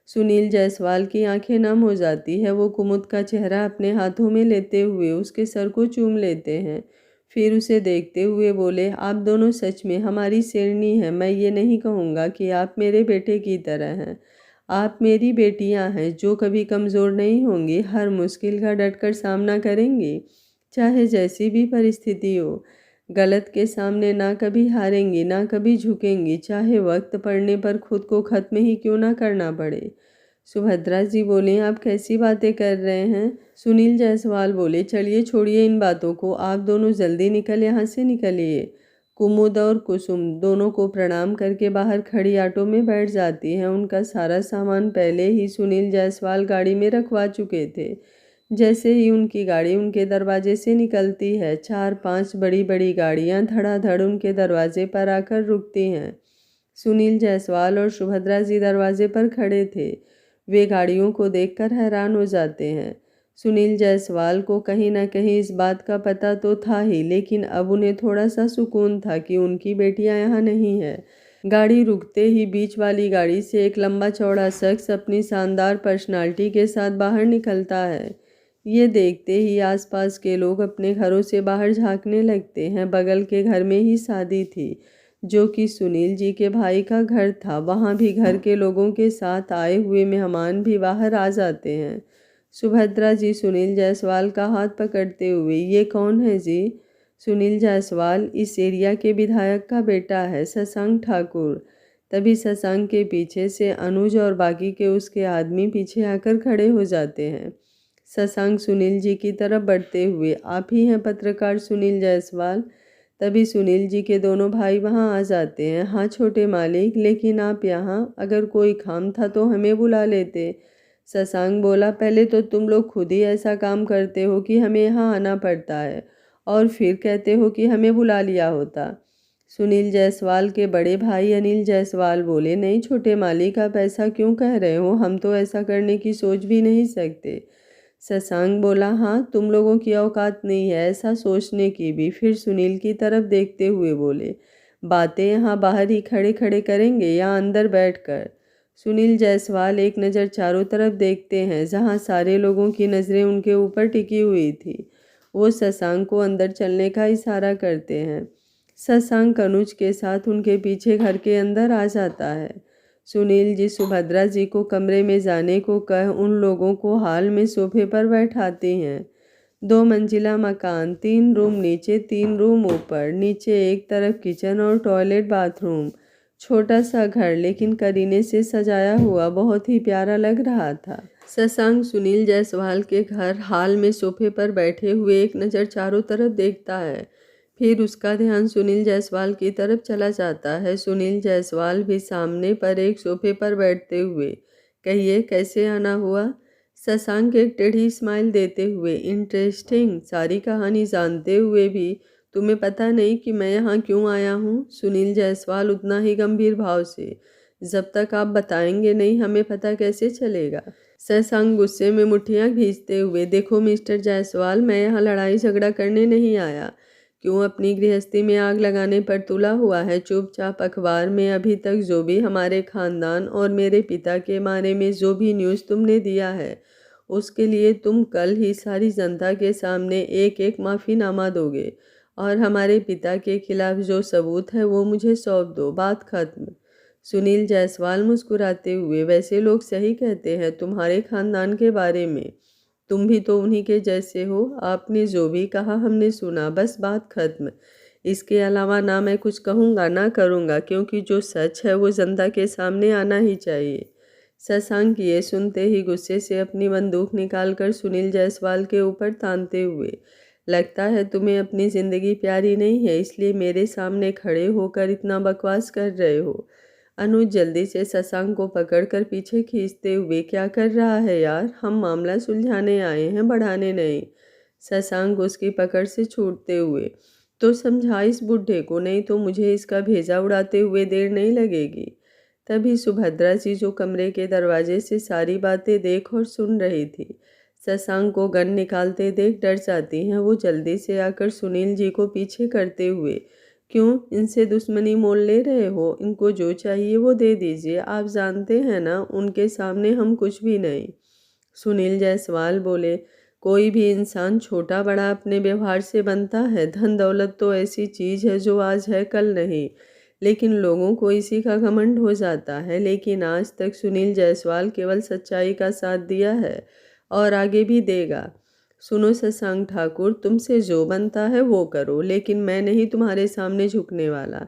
A: सुनील जायसवाल की आंखें नम हो जाती है। वो कुमुद का चेहरा अपने हाथों में लेते हुए उसके सर को चूम लेते हैं, फिर उसे देखते हुए बोले, आप दोनों सच में हमारी शेरनी हैं। मैं ये नहीं कहूँगा कि आप मेरे बेटे की तरह हैं। आप मेरी बेटियां हैं जो कभी कमज़ोर नहीं होंगी, हर मुश्किल का डटकर सामना करेंगी, चाहे जैसी भी परिस्थिति हो। गलत के सामने ना कभी हारेंगी, ना कभी झुकेंगी, चाहे वक्त पड़ने पर खुद को खत्म ही क्यों ना करना पड़े। सुभद्रा जी बोले, आप कैसी बातें कर रहे हैं? सुनील जायसवाल बोले, चलिए छोड़िए इन बातों को, आप दोनों जल्दी निकल यहाँ से निकलिए। कुमुद और कुसुम दोनों को प्रणाम करके बाहर खड़ी ऑटो में बैठ जाती हैं। उनका सारा सामान पहले ही सुनील जायसवाल गाड़ी में रखवा चुके थे। जैसे ही उनकी गाड़ी उनके दरवाजे से निकलती है, 4-5 बड़ी बड़ी गाड़ियां धड़ाधड़ उनके दरवाजे पर आकर रुकती हैं। सुनील जायसवाल और सुभद्रा जी दरवाजे पर खड़े थे। वे गाड़ियों को देखकर हैरान हो जाते हैं। सुनील जायसवाल को कहीं ना कहीं इस बात का पता तो था ही, लेकिन अब उन्हें थोड़ा सा सुकून था कि उनकी बेटियां यहाँ नहीं है। गाड़ी रुकते ही बीच वाली गाड़ी से एक लंबा चौड़ा शख्स अपनी शानदार पर्सनालिटी के साथ बाहर निकलता है। ये देखते ही आसपास के लोग अपने घरों से बाहर झांकने लगते हैं। बगल के घर में ही शादी थी, जो कि सुनील जी के भाई का घर था। वहाँ भी घर के लोगों के साथ आए हुए मेहमान भी बाहर आ जाते हैं। सुभद्रा जी सुनील जायसवाल का हाथ पकड़ते हुए, ये कौन है जी? सुनील जायसवाल इस एरिया के विधायक का बेटा है, शशांक ठाकुर। तभी शशांक के पीछे से अनुज और बाकी के उसके आदमी पीछे आकर खड़े हो जाते हैं। शशांक सुनील जी की तरफ बढ़ते हुए, आप ही हैं पत्रकार सुनील जायसवाल? तभी सुनील जी के दोनों भाई वहां आ जाते हैं। हाँ छोटे मालिक, लेकिन आप यहाँ, अगर कोई काम था तो हमें बुला लेते। शशांक बोला, पहले तो तुम लोग खुद ही ऐसा काम करते हो कि हमें यहाँ आना पड़ता है, और फिर कहते हो कि हमें बुला लिया होता। सुनील जायसवाल के बड़े भाई अनिल जायसवाल बोले, नहीं छोटे मालिक, आप ऐसा क्यों कह रहे हो? हम तो ऐसा करने की सोच भी नहीं सकते। शशांक बोला, हाँ तुम लोगों की औकात नहीं है ऐसा सोचने की भी। फिर सुनील की तरफ देखते हुए बोले, बातें यहाँ बाहर ही खड़े खड़े करेंगे या अंदर बैठकर? सुनील जायसवाल एक नज़र चारों तरफ देखते हैं, जहाँ सारे लोगों की नज़रें उनके ऊपर टिकी हुई थी। वो शशांक को अंदर चलने का इशारा करते हैं। शशांक अनुज के साथ उनके पीछे घर के अंदर आ जाता है। सुनील जी सुभद्रा जी को कमरे में जाने को कह उन लोगों को हॉल में सोफे पर बैठाते हैं। 2 मंजिला मकान, 3 रूम नीचे, 3 रूम ऊपर। नीचे एक तरफ किचन और टॉयलेट बाथरूम। छोटा सा घर, लेकिन करीने से सजाया हुआ बहुत ही प्यारा लग रहा था। शशांक सुनील जायसवाल के घर हॉल में सोफे पर बैठे हुए एक नज़र चारों तरफ देखता है। फिर उसका ध्यान सुनील जायसवाल की तरफ चला जाता है। सुनील जायसवाल भी सामने पर एक सोफे पर बैठते हुए, कहिए कैसे आना हुआ? शशांक एक टेढ़ी स्माइल देते हुए, इंटरेस्टिंग, सारी कहानी जानते हुए भी तुम्हें पता नहीं कि मैं यहाँ क्यों आया हूँ? सुनील जायसवाल उतना ही गंभीर भाव से, जब तक आप बताएंगे नहीं हमें पता कैसे चलेगा? शशांक गुस्से में मुट्ठियाँ खींचते हुए, देखो मिस्टर जायसवाल, मैं यहाँ लड़ाई झगड़ा करने नहीं आया। क्यों अपनी गृहस्थी में आग लगाने पर तुला हुआ है? चुपचाप अखबार में अभी तक जो भी हमारे खानदान और मेरे पिता के बारे में जो भी न्यूज़ तुमने दिया है, उसके लिए तुम कल ही सारी जनता के सामने एक एक माफ़ीनामा दोगे, और हमारे पिता के खिलाफ जो सबूत है वो मुझे सौंप दो, बात खत्म। सुनील जायसवाल मुस्कुराते हुए, वैसे लोग सही कहते हैं तुम्हारे खानदान के बारे में, तुम भी तो उन्हीं के जैसे हो। आपने जो भी कहा हमने सुना, बस बात खत्म। इसके अलावा ना मैं कुछ कहूँगा ना करूँगा, क्योंकि जो सच है वो जनता के सामने आना ही चाहिए। शशांक ये सुनते ही गुस्से से अपनी बंदूक निकालकर सुनील जायसवाल के ऊपर तानते हुए, लगता है तुम्हें अपनी ज़िंदगी प्यारी नहीं है, इसलिए मेरे सामने खड़े होकर इतना बकवास कर रहे हो। अनुज जल्दी से शशांक को पकड़कर पीछे खींचते हुए, क्या कर रहा है यार? हम मामला सुलझाने आए हैं, बढ़ाने नहीं। शशांक उसकी पकड़ से छूटते हुए, तो समझा इस बुढ़े को, नहीं तो मुझे इसका भेजा उड़ाते हुए देर नहीं लगेगी। तभी सुभद्रा जी, जो कमरे के दरवाजे से सारी बातें देख और सुन रही थी, शशांक को गन निकालते देख डर जाती हैं। वो जल्दी से आकर सुनील जी को पीछे करते हुए, क्यों इनसे दुश्मनी मोल ले रहे हो? इनको जो चाहिए वो दे दीजिए, आप जानते हैं ना उनके सामने हम कुछ भी नहीं। सुनील जायसवाल बोले, कोई भी इंसान छोटा बड़ा अपने व्यवहार से बनता है। धन दौलत तो ऐसी चीज़ है जो आज है कल नहीं, लेकिन लोगों को इसी का घमंड हो जाता है। लेकिन आज तक सुनील जायसवाल केवल सच्चाई का साथ दिया है और आगे भी देगा। सुनो शशांक ठाकुर, तुमसे जो बनता है वो करो, लेकिन मैं नहीं तुम्हारे सामने झुकने वाला।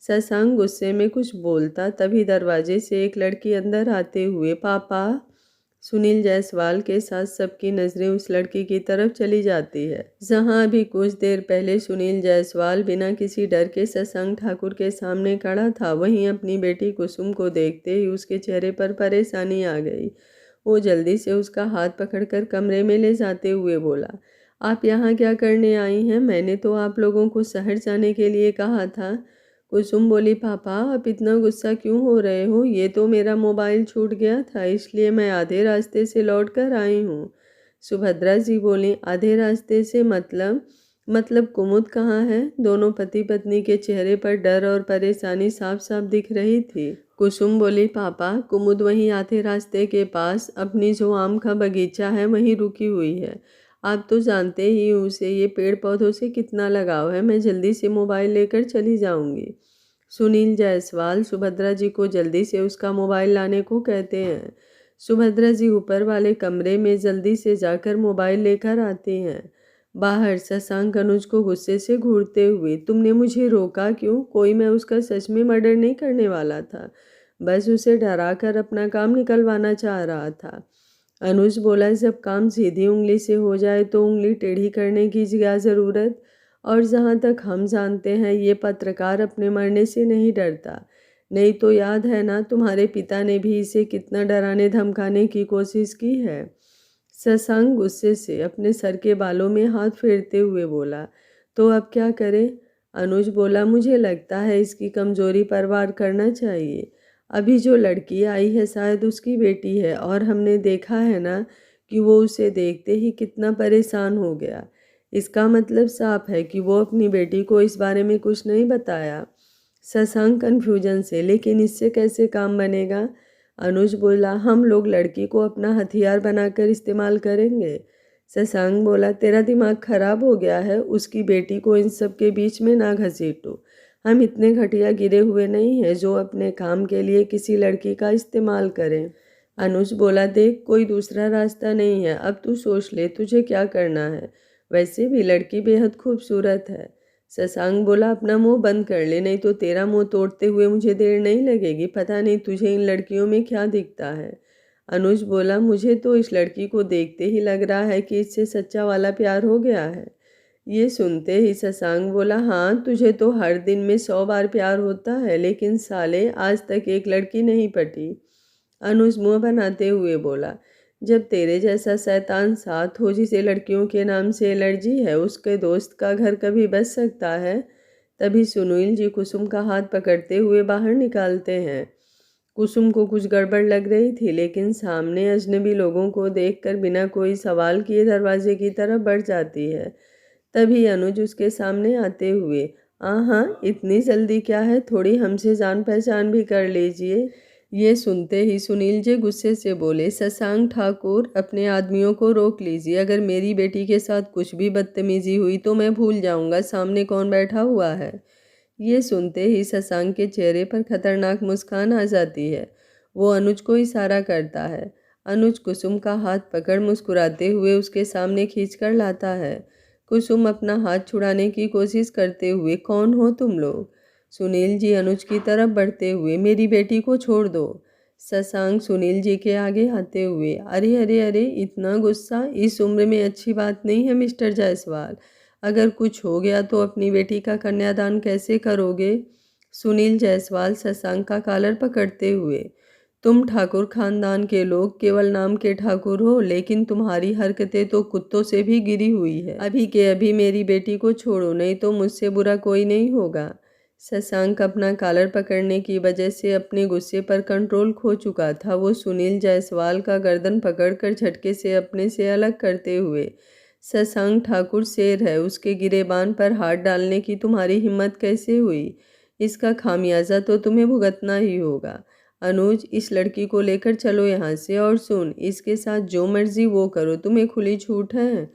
A: शशांक गुस्से में कुछ बोलता, तभी दरवाजे से एक लड़की अंदर आते हुए, पापा। सुनील जायसवाल के साथ सबकी नज़रें उस लड़की की तरफ चली जाती है, जहां अभी कुछ देर पहले सुनील जायसवाल बिना किसी डर के शशांक ठाकुर के सामने खड़ा था। वहीं अपनी बेटी कुसुम को देखते ही उसके चेहरे पर परेशानी आ गई। वो जल्दी से उसका हाथ पकड़कर कमरे में ले जाते हुए बोला, आप यहाँ क्या करने आई हैं? मैंने तो आप लोगों को शहर जाने के लिए कहा था। कुसुम बोली, पापा आप इतना गुस्सा क्यों हो रहे हो? ये तो मेरा मोबाइल छूट गया था, इसलिए मैं आधे रास्ते से लौट कर आई हूँ। सुभद्रा जी बोली, आधे रास्ते से मतलब कुमुद कहाँ है? दोनों पति पत्नी के चेहरे पर डर और परेशानी साफ साफ दिख रही थी। कुसुम बोली, पापा कुमुद वहीं आधे रास्ते के पास अपनी जो आम का बगीचा है वहीं रुकी हुई है। आप तो जानते ही उसे ये पेड़ पौधों से कितना लगाव है। मैं जल्दी से मोबाइल लेकर चली जाऊंगी। सुनील जायसवाल सुभद्रा जी को जल्दी से उसका मोबाइल लाने को कहते हैं। सुभद्रा जी ऊपर वाले कमरे में जल्दी से जाकर मोबाइल लेकर आते हैं। बाहर शशांक अनुज को गुस्से से घूरते हुए, तुमने मुझे रोका क्यों? कोई मैं उसका सच में मर्डर नहीं करने वाला था, बस उसे डरा कर अपना काम निकलवाना चाह रहा था। अनुज बोला, जब काम सीधी उंगली से हो जाए तो उंगली टेढ़ी करने की क्या ज़रूरत? और जहाँ तक हम जानते हैं ये पत्रकार अपने मरने से नहीं डरता। नहीं तो याद है ना, तुम्हारे पिता ने भी इसे कितना डराने धमकाने की कोशिश की है। शशांक गुस्से से अपने सर के बालों में हाथ फेरते हुए बोला, तो अब क्या करें? अनुज बोला, मुझे लगता है इसकी कमजोरी पर वार करना चाहिए। अभी जो लड़की आई है शायद उसकी बेटी है, और हमने देखा है ना कि वो उसे देखते ही कितना परेशान हो गया। इसका मतलब साफ है कि वो अपनी बेटी को इस बारे में कुछ नहीं बताया। शशांक कन्फ्यूजन से, लेकिन इससे कैसे काम बनेगा? अनुज बोला, हम लोग लड़की को अपना हथियार बनाकर इस्तेमाल करेंगे। शशांक बोला, तेरा दिमाग खराब हो गया है, उसकी बेटी को इन सब के बीच में ना घसीटो। हम इतने घटिया गिरे हुए नहीं हैं जो अपने काम के लिए किसी लड़की का इस्तेमाल करें। अनुज बोला, देख कोई दूसरा रास्ता नहीं है, अब तू सोच ले तुझे क्या करना है। वैसे भी लड़की बेहद खूबसूरत है। शशांक बोला, अपना मुंह बंद कर ले, नहीं तो तेरा मुंह तोड़ते हुए मुझे देर नहीं लगेगी। पता नहीं तुझे इन लड़कियों में क्या दिखता है। अनुज बोला, मुझे तो इस लड़की को देखते ही लग रहा है कि इससे सच्चा वाला प्यार हो गया है। ये सुनते ही शशांक बोला, हाँ तुझे तो हर दिन में 100 बार प्यार होता है, लेकिन साले आज तक एक लड़की नहीं पटी। अनुज मुंह बनाते हुए बोला, जब तेरे जैसा शैतान साथ हो जिसे लड़कियों के नाम से एलर्जी है, उसके दोस्त का घर कभी बच सकता है? तभी सुनील जी कुसुम का हाथ पकड़ते हुए बाहर निकालते हैं। कुसुम को कुछ गड़बड़ लग रही थी, लेकिन सामने अजनबी लोगों को देखकर बिना कोई सवाल किए दरवाजे की तरफ बढ़ जाती है। तभी अनुज उसके सामने आते हुए, हाँ इतनी जल्दी क्या है, थोड़ी हमसे जान पहचान भी कर लीजिए। ये सुनते ही सुनील जी गुस्से से बोले, शशांक ठाकुर अपने आदमियों को रोक लीजिए, अगर मेरी बेटी के साथ कुछ भी बदतमीजी हुई तो मैं भूल जाऊंगा सामने कौन बैठा हुआ है। ये सुनते ही शशांक के चेहरे पर खतरनाक मुस्कान आ जाती है। वो अनुज को इशारा करता है। अनुज कुसुम का हाथ पकड़ मुस्कुराते हुए उसके सामने खींचकर लाता है। कुसुम अपना हाथ छुड़ाने की कोशिश करते हुए, कौन हो तुम लोग? सुनील जी अनुज की तरफ बढ़ते हुए, मेरी बेटी को छोड़ दो। शशांक सुनील जी के आगे आते हुए, अरे अरे अरे इतना गुस्सा इस उम्र में अच्छी बात नहीं है मिस्टर जायसवाल। अगर कुछ हो गया तो अपनी बेटी का कन्यादान कैसे करोगे? सुनील जायसवाल शशांक का कॉलर पकड़ते हुए, तुम ठाकुर खानदान के लोग केवल नाम के ठाकुर हो, लेकिन तुम्हारी हरकतें तो कुत्तों से भी गिरी हुई है। अभी के अभी मेरी बेटी को छोड़ो, नहीं तो मुझसे बुरा कोई नहीं होगा। शशांक अपना कॉलर पकड़ने की वजह से अपने गुस्से पर कंट्रोल खो चुका था। वो सुनील जायसवाल का गर्दन पकड़कर झटके से अपने से अलग करते हुए, शशांक ठाकुर शेर है, उसके गिरेबान पर हाथ डालने की तुम्हारी हिम्मत कैसे हुई? इसका खामियाजा तो तुम्हें भुगतना ही होगा। अनुज, इस लड़की को लेकर चलो यहाँ से, और सुन, इसके साथ जो मर्जी वो करो, तुम्हें खुली छूट है।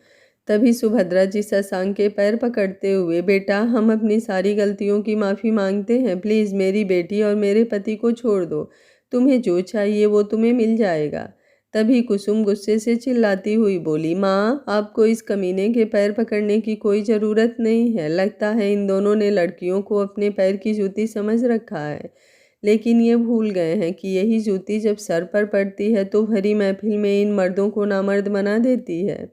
A: तभी सुभद्रा जी शशांक के पैर पकड़ते हुए, बेटा हम अपनी सारी गलतियों की माफ़ी मांगते हैं, प्लीज़ मेरी बेटी और मेरे पति को छोड़ दो, तुम्हें जो चाहिए वो तुम्हें मिल जाएगा। तभी कुसुम गुस्से से चिल्लाती हुई बोली, माँ आपको इस कमीने के पैर पकड़ने की कोई ज़रूरत नहीं है। लगता है इन दोनों ने लड़कियों को अपने पैर की जूती समझ रखा है, लेकिन ये भूल गए हैं कि यही जूती जब सर पर पड़ती है तो भरी महफिल में इन मर्दों को नामर्द बना देती है।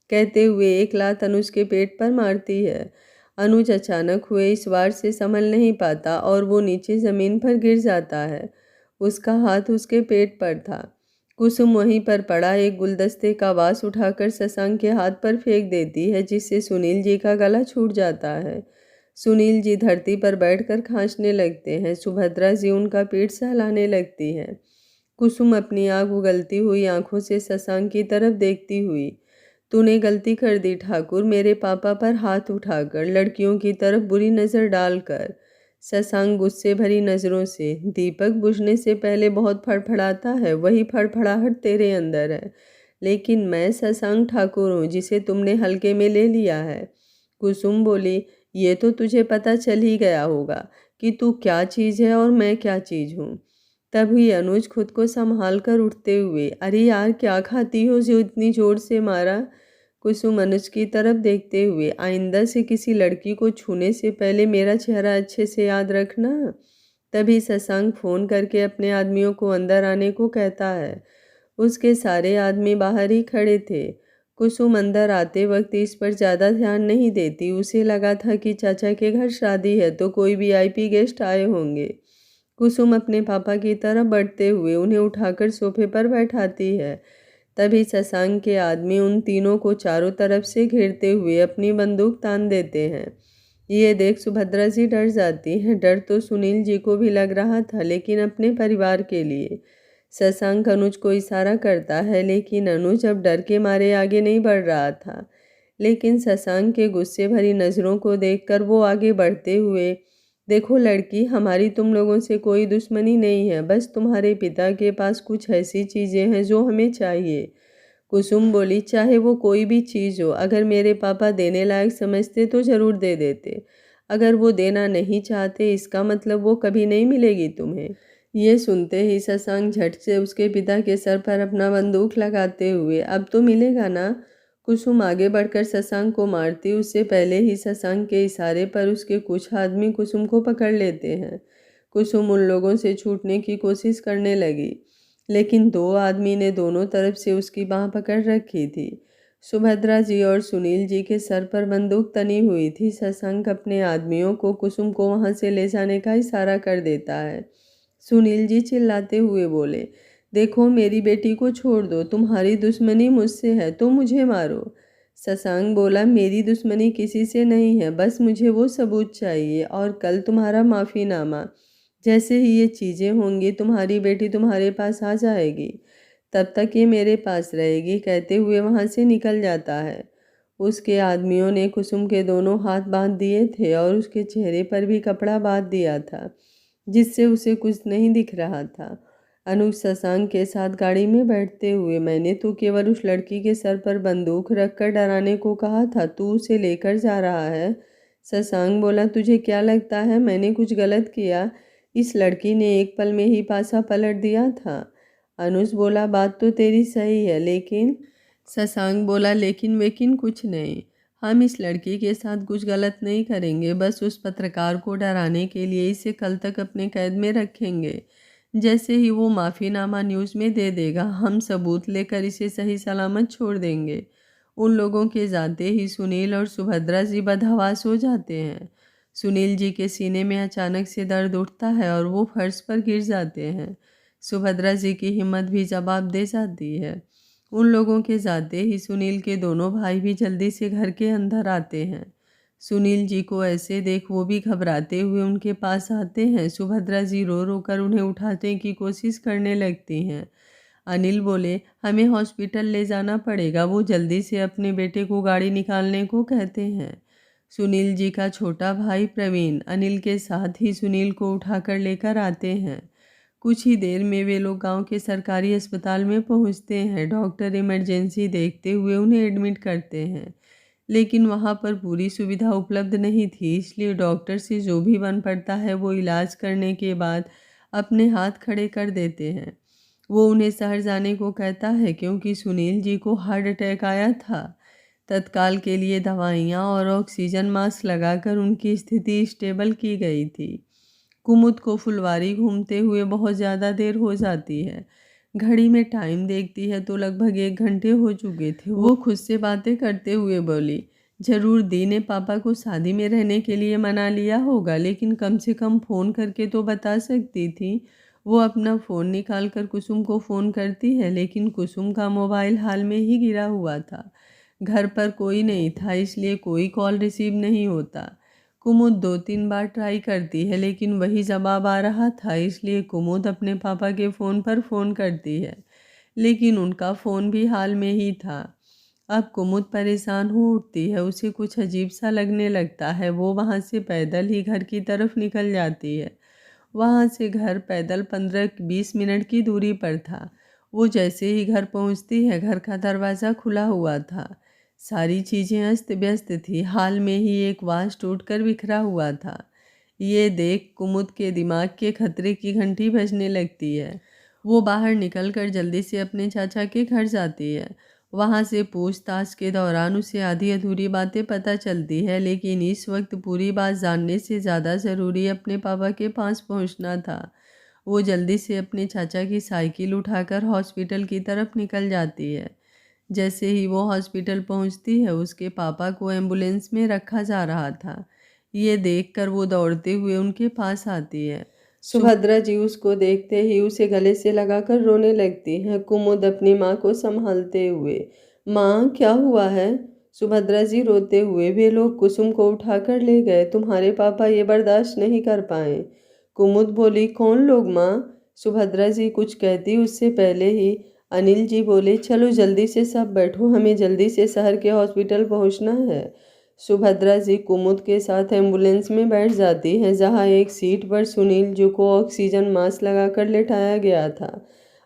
A: कहते हुए एक लात अनुज के पेट पर मारती है। अनुज अचानक हुए इस वार से संभल नहीं पाता और वो नीचे ज़मीन पर गिर जाता है। उसका हाथ उसके पेट पर था। कुसुम वहीं पर पड़ा एक गुलदस्ते का वास उठाकर शशांक के हाथ पर फेंक देती है, जिससे सुनील जी का गला छूट जाता है। सुनील जी धरती पर बैठकर खांसने लगते हैं। सुभद्रा जी उनका पीठ सहलाने लगती है। कुसुम अपनी आग उगलती हुई आंखों से शशांक की तरफ देखती हुई, तूने गलती कर दी ठाकुर, मेरे पापा पर हाथ उठाकर, लड़कियों की तरफ बुरी नज़र डालकर। शशांक गुस्से भरी नज़रों से, दीपक बुझने से पहले बहुत फड़फड़ाता है, वही फड़फड़ाहट तेरे अंदर है, लेकिन मैं शशांक ठाकुर हूँ जिसे तुमने हल्के में ले लिया है। कुसुम बोली, ये तो तुझे पता चल ही गया होगा कि तू क्या चीज़ है और मैं क्या चीज़ हूँ। तभी अनुज खुद को संभाल कर उठते हुए, अरे यार क्या खाती हो जो इतनी जोर से मारा? कुसुम अनुज की तरफ देखते हुए, आइंदा से किसी लड़की को छूने से पहले मेरा चेहरा अच्छे से याद रखना। तभी शशांक फोन करके अपने आदमियों को अंदर आने को कहता है। उसके सारे आदमी बाहर ही खड़े थे। कुसुम अंदर आते वक्त इस पर ज़्यादा ध्यान नहीं देती। उसे लगा था कि चाचा के घर शादी है तो कोई वीआईपी गेस्ट आए होंगे। कुसुम अपने पापा की तरफ बढ़ते हुए उन्हें उठाकर सोफे पर बैठाती है। तभी शशांक के आदमी उन तीनों को चारों तरफ से घेरते हुए अपनी बंदूक तान देते हैं। ये देख सुभद्रा जी डर जाती हैं। डर तो सुनील जी को भी लग रहा था, लेकिन अपने परिवार के लिए। शशांक अनुज को इशारा करता है, लेकिन अनुज अब डर के मारे आगे नहीं बढ़ रहा था। लेकिन शशांक के गुस्से भरी नज़रों को देखकर वो आगे बढ़ते हुए, देखो लड़की, हमारी तुम लोगों से कोई दुश्मनी नहीं है, बस तुम्हारे पिता के पास कुछ ऐसी चीज़ें हैं जो हमें चाहिए। कुसुम बोली, चाहे वो कोई भी चीज़ हो, अगर मेरे पापा देने लायक समझते तो ज़रूर दे देते। अगर वो देना नहीं चाहते, इसका मतलब वो कभी नहीं मिलेगी तुम्हें। ये सुनते ही शशांक झट से उसके पिता के सर पर अपना बंदूक लगाते हुए, अब तो मिलेगा ना। कुसुम आगे बढ़कर शशांक को मारती उससे पहले ही शशांक के इशारे पर उसके कुछ आदमी कुसुम को पकड़ लेते हैं। कुसुम उन लोगों से छूटने की कोशिश करने लगी, लेकिन दो आदमी ने दोनों तरफ से उसकी बाह पकड़ रखी थी। सुभद्रा जी और सुनील जी के सर पर बंदूक तनी हुई थी। शशांक अपने आदमियों को कुसुम को वहां से ले जाने का इशारा कर देता है। सुनील जी चिल्लाते हुए बोले, देखो मेरी बेटी को छोड़ दो, तुम्हारी दुश्मनी मुझसे है तो मुझे मारो। शशांक बोला, मेरी दुश्मनी किसी से नहीं है, बस मुझे वो सबूत चाहिए और कल तुम्हारा माफ़ीनामा। जैसे ही ये चीज़ें होंगी तुम्हारी बेटी तुम्हारे पास आ जाएगी, तब तक ये मेरे पास रहेगी, कहते हुए वहाँ से निकल जाता है। उसके आदमियों ने कुसुम के दोनों हाथ बांध दिए थे और उसके चेहरे पर भी कपड़ा बांध दिया था, जिससे उसे कुछ नहीं दिख रहा था। अनुज शशांक के साथ गाड़ी में बैठते हुए, मैंने तो केवल उस लड़की के सर पर बंदूक रखकर डराने को कहा था, तू उसे लेकर जा रहा है। शशांक बोला, तुझे क्या लगता है मैंने कुछ गलत किया? इस लड़की ने एक पल में ही पासा पलट दिया था। अनुज बोला, बात तो तेरी सही है, लेकिन शशांक बोला, लेकिन वेकिन कुछ नहीं। हम इस लड़की के साथ कुछ गलत नहीं करेंगे, बस उस पत्रकार को डराने के लिए इसे कल तक अपने कैद में रखेंगे। जैसे ही वो माफ़ीनामा न्यूज़ में दे देगा, हम सबूत लेकर इसे सही सलामत छोड़ देंगे। उन लोगों के जाते ही सुनील और सुभद्रा जी बदहवास हो जाते हैं। सुनील जी के सीने में अचानक से दर्द उठता है और वो फर्श पर गिर जाते हैं। सुभद्रा जी की हिम्मत भी जवाब दे जाती है। उन लोगों के जाते ही सुनील के दोनों भाई भी जल्दी से घर के अंदर आते हैं। सुनील जी को ऐसे देख वो भी घबराते हुए उनके पास आते हैं। सुभद्रा जी रो रो कर उन्हें उठाने की कोशिश करने लगती हैं। अनिल बोले, हमें हॉस्पिटल ले जाना पड़ेगा। वो जल्दी से अपने बेटे को गाड़ी निकालने को कहते हैं। सुनील जी का छोटा भाई प्रवीण अनिल के साथ ही सुनील को उठाकर लेकर आते हैं। कुछ ही देर में वे लोग गांव के सरकारी अस्पताल में पहुंचते हैं। डॉक्टर इमरजेंसी देखते हुए उन्हें एडमिट करते हैं, लेकिन वहां पर पूरी सुविधा उपलब्ध नहीं थी, इसलिए डॉक्टर से जो भी बन पड़ता है वो इलाज करने के बाद अपने हाथ खड़े कर देते हैं। वो उन्हें शहर जाने को कहता है क्योंकि सुनील जी को हार्ट अटैक आया था। तत्काल के लिए दवाइयाँ और ऑक्सीजन मास्क लगाकर उनकी स्थिति स्टेबल की गई थी। कुमुद को फुलवारी घूमते हुए बहुत ज़्यादा देर हो जाती है। घड़ी में टाइम देखती है तो लगभग 1 घंटे हो चुके थे। वो खुद से बातें करते हुए बोली, जरूर दी ने पापा को शादी में रहने के लिए मना लिया होगा, लेकिन कम से कम फ़ोन करके तो बता सकती थी। वो अपना फ़ोन निकाल कर कुसुम को फ़ोन करती है, लेकिन कुसुम का मोबाइल हाल में ही गिरा हुआ था। घर पर कोई नहीं था, इसलिए कोई कॉल रिसीव नहीं होता। कुमुद 2-3 बार ट्राई करती है, लेकिन वही जवाब आ रहा था, इसलिए कुमुद अपने पापा के फ़ोन पर फ़ोन करती है, लेकिन उनका फ़ोन भी हाल में ही था। अब कुमुद परेशान हो उठती है, उसे कुछ अजीब सा लगने लगता है। वो वहाँ से पैदल ही घर की तरफ निकल जाती है। वहाँ से घर पैदल 15-20 मिनट की दूरी पर था। वो जैसे ही घर पहुँचती है, घर का दरवाज़ा खुला हुआ था। सारी चीज़ें अस्त व्यस्त थी। हाल में ही एक वास टूटकर बिखरा हुआ था। ये देख कुमुद के दिमाग के खतरे की घंटी बजने लगती है। वो बाहर निकलकर जल्दी से अपने चाचा के घर जाती है। वहाँ से पूछताछ के दौरान उसे आधी अधूरी बातें पता चलती है, लेकिन इस वक्त पूरी बात जानने से ज़्यादा ज़रूरी अपने पापा के पास पहुँचना था। वो जल्दी से अपने चाचा की साइकिल उठाकर हॉस्पिटल की तरफ निकल जाती है। जैसे ही वो हॉस्पिटल पहुंचती है, उसके पापा को एम्बुलेंस में रखा जा रहा था। ये देखकर वो दौड़ते हुए उनके पास आती है। सुभद्रा जी उसको देखते ही उसे गले से लगाकर रोने लगती हैं। कुमुद अपनी माँ को संभालते हुए, माँ क्या हुआ है? सुभद्रा जी रोते हुए, वे लोग कुसुम को उठाकर ले गए, तुम्हारे पापा ये बर्दाश्त नहीं कर पाए। कुमुद बोली, कौन लोग माँ? सुभद्रा जी कुछ कहती उससे पहले ही अनिल जी बोले, चलो जल्दी से सब बैठो, हमें जल्दी से शहर के हॉस्पिटल पहुंचना है। सुभद्रा जी कुमुद के साथ एम्बुलेंस में बैठ जाती हैं, जहां एक सीट पर सुनील जी को ऑक्सीजन मास्क लगाकर लेटाया गया था।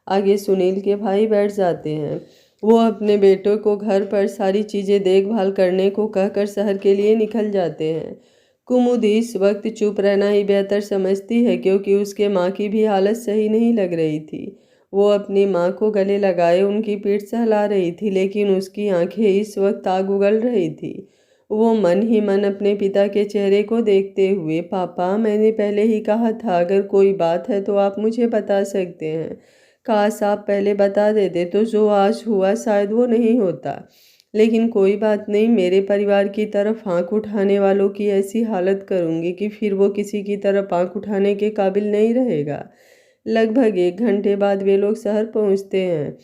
A: आगे सुनील के भाई बैठ जाते हैं। वो अपने बेटों को घर पर सारी चीज़ें देखभाल करने को कहकर शहर के लिए निकल जाते हैं। कुमुद इस वक्त चुप रहना ही बेहतर समझती है, क्योंकि उसके माँ की भी हालत सही नहीं लग रही थी। वो अपनी माँ को गले लगाए उनकी पीठ सहला रही थी, लेकिन उसकी आंखें इस वक्त आग उगल रही थी। वो मन ही मन अपने पिता के चेहरे को देखते हुए, पापा मैंने पहले ही कहा था, अगर कोई बात है तो आप मुझे बता सकते हैं। काश आप पहले बता देते तो जो आज हुआ शायद वो नहीं होता। लेकिन कोई बात नहीं, मेरे परिवार की तरफ आंख उठाने वालों की ऐसी हालत करूंगी कि फिर वो किसी की तरफ आंख उठाने के काबिल नहीं रहेगा। लगभग 1 घंटे बाद वे लोग शहर पहुंचते हैं।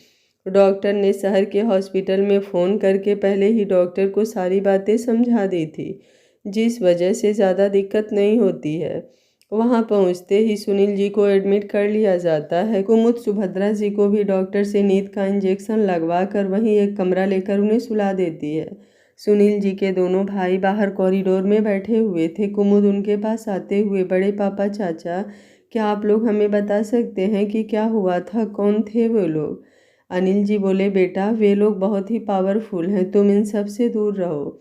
A: डॉक्टर ने शहर के हॉस्पिटल में फ़ोन करके पहले ही डॉक्टर को सारी बातें समझा दी थी, जिस वजह से ज़्यादा दिक्कत नहीं होती है। वहां पहुंचते ही सुनील जी को एडमिट कर लिया जाता है। कुमुद सुभद्रा जी को भी डॉक्टर से नींद का इंजेक्शन लगवा कर वहीं एक कमरा लेकर उन्हें सुला देती है। सुनील जी के दोनों भाई बाहर कॉरिडोर में बैठे हुए थे। कुमुद उनके पास आते हुए, बड़े पापा, चाचा, क्या आप लोग हमें बता सकते हैं कि क्या हुआ था, कौन थे वो लोग? अनिल जी बोले, बेटा वे लोग बहुत ही पावरफुल हैं, तुम इन सब से दूर रहो।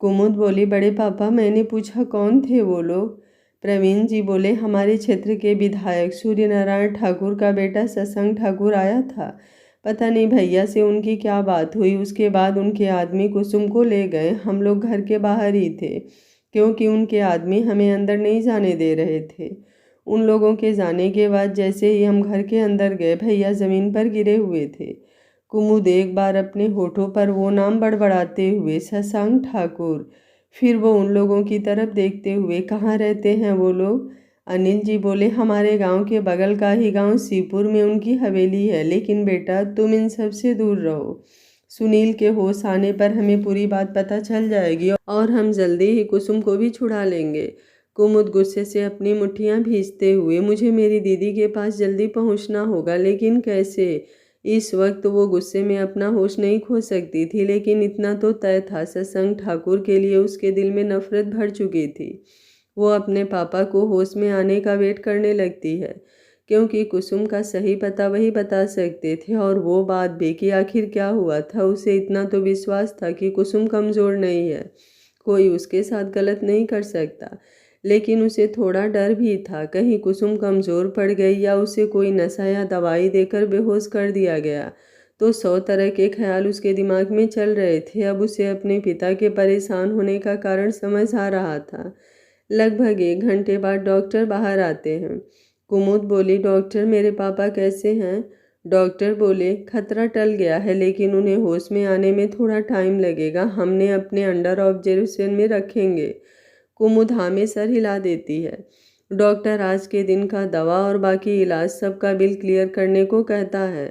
A: कुमुद बोली, बड़े पापा मैंने पूछा कौन थे वो लोग? प्रवीण जी बोले, हमारे क्षेत्र के विधायक सूर्य नारायण ठाकुर का बेटा शशांक ठाकुर आया था। पता नहीं भैया से उनकी क्या बात हुई, उसके बाद उनके आदमी कुसुम को ले गए। हम लोग घर के बाहर ही थे, क्योंकि उनके आदमी हमें अंदर नहीं जाने दे रहे थे। उन लोगों के जाने के बाद जैसे ही हम घर के अंदर गए, भैया ज़मीन पर गिरे हुए थे। कुमुद एक बार अपने होठों पर वो नाम बड़बड़ाते हुए, शशांक ठाकुर। फिर वो उन लोगों की तरफ देखते हुए, कहाँ रहते हैं वो लोग? अनिल जी बोले, हमारे गांव के बगल का ही गांव सीपुर में उनकी हवेली है, लेकिन बेटा तुम इन सब से दूर रहो। सुनील के होश आने पर हमें पूरी बात पता चल जाएगी और हम जल्दी ही कुसुम को भी छुड़ा लेंगे। कुमुद गुस्से से अपनी मुट्ठियां भींचते हुए, मुझे मेरी दीदी के पास जल्दी पहुंचना होगा, लेकिन कैसे? इस वक्त वो गुस्से में अपना होश नहीं खो सकती थी, लेकिन इतना तो तय था, शशांक ठाकुर के लिए उसके दिल में नफरत भर चुकी थी। वो अपने पापा को होश में आने का वेट करने लगती है, क्योंकि कुसुम का सही पता वही बता सकते थे। और वो बात भी कि आखिर क्या हुआ था। उसे इतना तो विश्वास था कि कुसुम कमज़ोर नहीं है, कोई उसके साथ गलत नहीं कर सकता, लेकिन उसे थोड़ा डर भी था, कहीं कुसुम कमज़ोर पड़ गई या उसे कोई नशा या दवाई देकर बेहोश कर दिया गया तो 100 तरह के ख्याल उसके दिमाग में चल रहे थे। अब उसे अपने पिता के परेशान होने का कारण समझ आ रहा था। लगभग 1 घंटे बाद डॉक्टर बाहर आते हैं। कुमुद बोली, डॉक्टर मेरे पापा कैसे हैं? डॉक्टर बोले, खतरा टल गया है, लेकिन उन्हें होश में आने में थोड़ा टाइम लगेगा, हमने अपने अंडर ऑब्जर्वेशन में रखेंगे। कुमुद हाँ में सर हिला देती है। डॉक्टर आज के दिन का दवा और बाकी इलाज सबका बिल क्लियर करने को कहता है।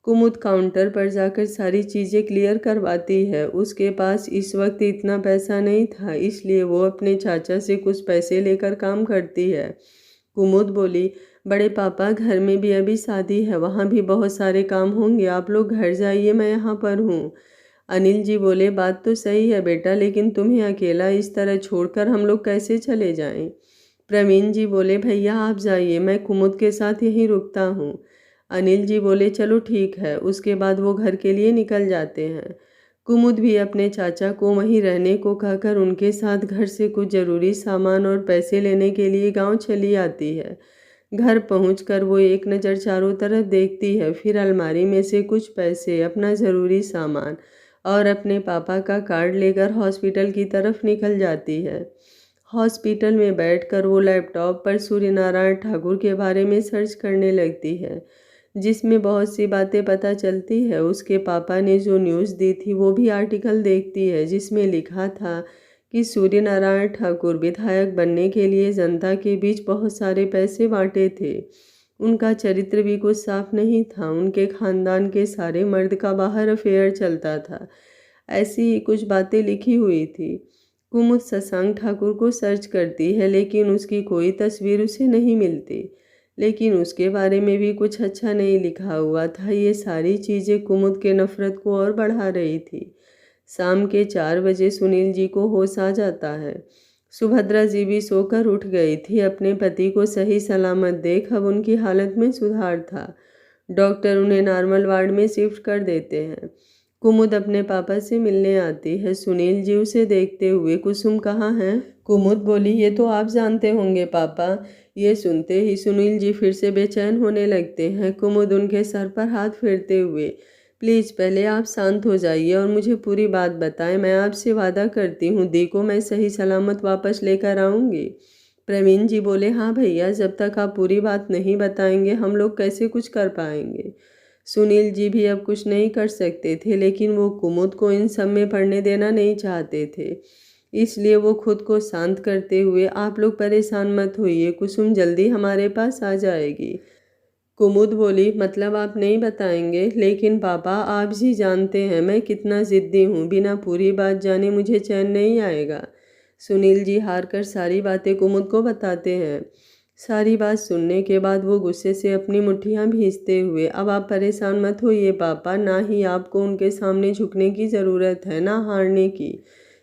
A: कुमुद काउंटर पर जाकर सारी चीज़ें क्लियर करवाती है। उसके पास इस वक्त इतना पैसा नहीं था, इसलिए वो अपने चाचा से कुछ पैसे लेकर काम करती है। कुमुद बोली, बड़े पापा घर में भी अभी शादी है, वहाँ भी बहुत सारे काम होंगे, आप लोग घर जाइए, मैं यहाँ पर हूँ। अनिल जी बोले, बात तो सही है बेटा, लेकिन तुम्हें अकेला इस तरह छोड़कर हम लोग कैसे चले जाएं? प्रवीण जी बोले, भैया आप जाइए, मैं कुमुद के साथ यहीं रुकता हूँ। अनिल जी बोले, चलो ठीक है। उसके बाद वो घर के लिए निकल जाते हैं। कुमुद भी अपने चाचा को वहीं रहने को कहकर उनके साथ घर से कुछ ज़रूरी सामान और पैसे लेने के लिए गांव चली आती है। घर पहुंचकर वो एक नज़र चारों तरफ देखती है, फिर अलमारी में से कुछ पैसे, अपना ज़रूरी सामान और अपने पापा का कार्ड लेकर हॉस्पिटल की तरफ निकल जाती है। हॉस्पिटल में बैठकर वो लैपटॉप पर सूर्यनारायण ठाकुर के बारे में सर्च करने लगती है, जिसमें बहुत सी बातें पता चलती है। उसके पापा ने जो न्यूज़ दी थी वो भी आर्टिकल देखती है, जिसमें लिखा था कि सूर्यनारायण ठाकुर विधायक बनने के लिए जनता के बीच बहुत सारे पैसे बांटे थे। उनका चरित्र भी कुछ साफ नहीं था। उनके खानदान के सारे मर्द का बाहर अफेयर चलता था, ऐसी ही कुछ बातें लिखी हुई थी। कुमुद शशांक ठाकुर को सर्च करती है, लेकिन उसकी कोई तस्वीर उसे नहीं मिलती। लेकिन उसके बारे में भी कुछ अच्छा नहीं लिखा हुआ था। ये सारी चीज़ें कुमुद के नफ़रत को और बढ़ा रही थी। शाम के 4 बजे सुनील जी को होश आ जाता है। सुभद्रा जी भी सोकर उठ गई थी। अपने पति को सही सलामत देख अब उनकी हालत में सुधार था। डॉक्टर उन्हें नॉर्मल वार्ड में शिफ्ट कर देते हैं। कुमुद अपने पापा से मिलने आती है। सुनील जी उसे देखते हुए, कुसुम कहाँ है? कुमुद बोली, ये तो आप जानते होंगे पापा। ये सुनते ही सुनील जी फिर से बेचैन होने लगते हैं। कुमुद उनके सर पर हाथ फेरते हुए, प्लीज़ पहले आप शांत हो जाइए और मुझे पूरी बात बताएं। मैं आपसे वादा करती हूँ दी को मैं सही सलामत वापस लेकर आऊँगी। प्रवीण जी बोले, हाँ भैया, जब तक आप पूरी बात नहीं बताएंगे हम लोग कैसे कुछ कर पाएंगे। सुनील जी भी अब कुछ नहीं कर सकते थे, लेकिन वो कुमुद को इन सब में पड़ने देना नहीं चाहते थे। इसलिए वो खुद को शांत करते हुए, आप लोग परेशान मत होइए, कुसुम जल्दी हमारे पास आ जाएगी। कुमुद बोली, मतलब आप नहीं बताएंगे? लेकिन पापा आप जी जानते हैं मैं कितना ज़िद्दी हूँ, बिना पूरी बात जाने मुझे चैन नहीं आएगा। सुनील जी हार कर सारी बातें कुमुद को बताते हैं। सारी बात सुनने के बाद वो गुस्से से अपनी मुट्ठियाँ भींचते हुए, अब आप परेशान मत होइए पापा, ना ही आपको उनके सामने झुकने की ज़रूरत है ना हारने की।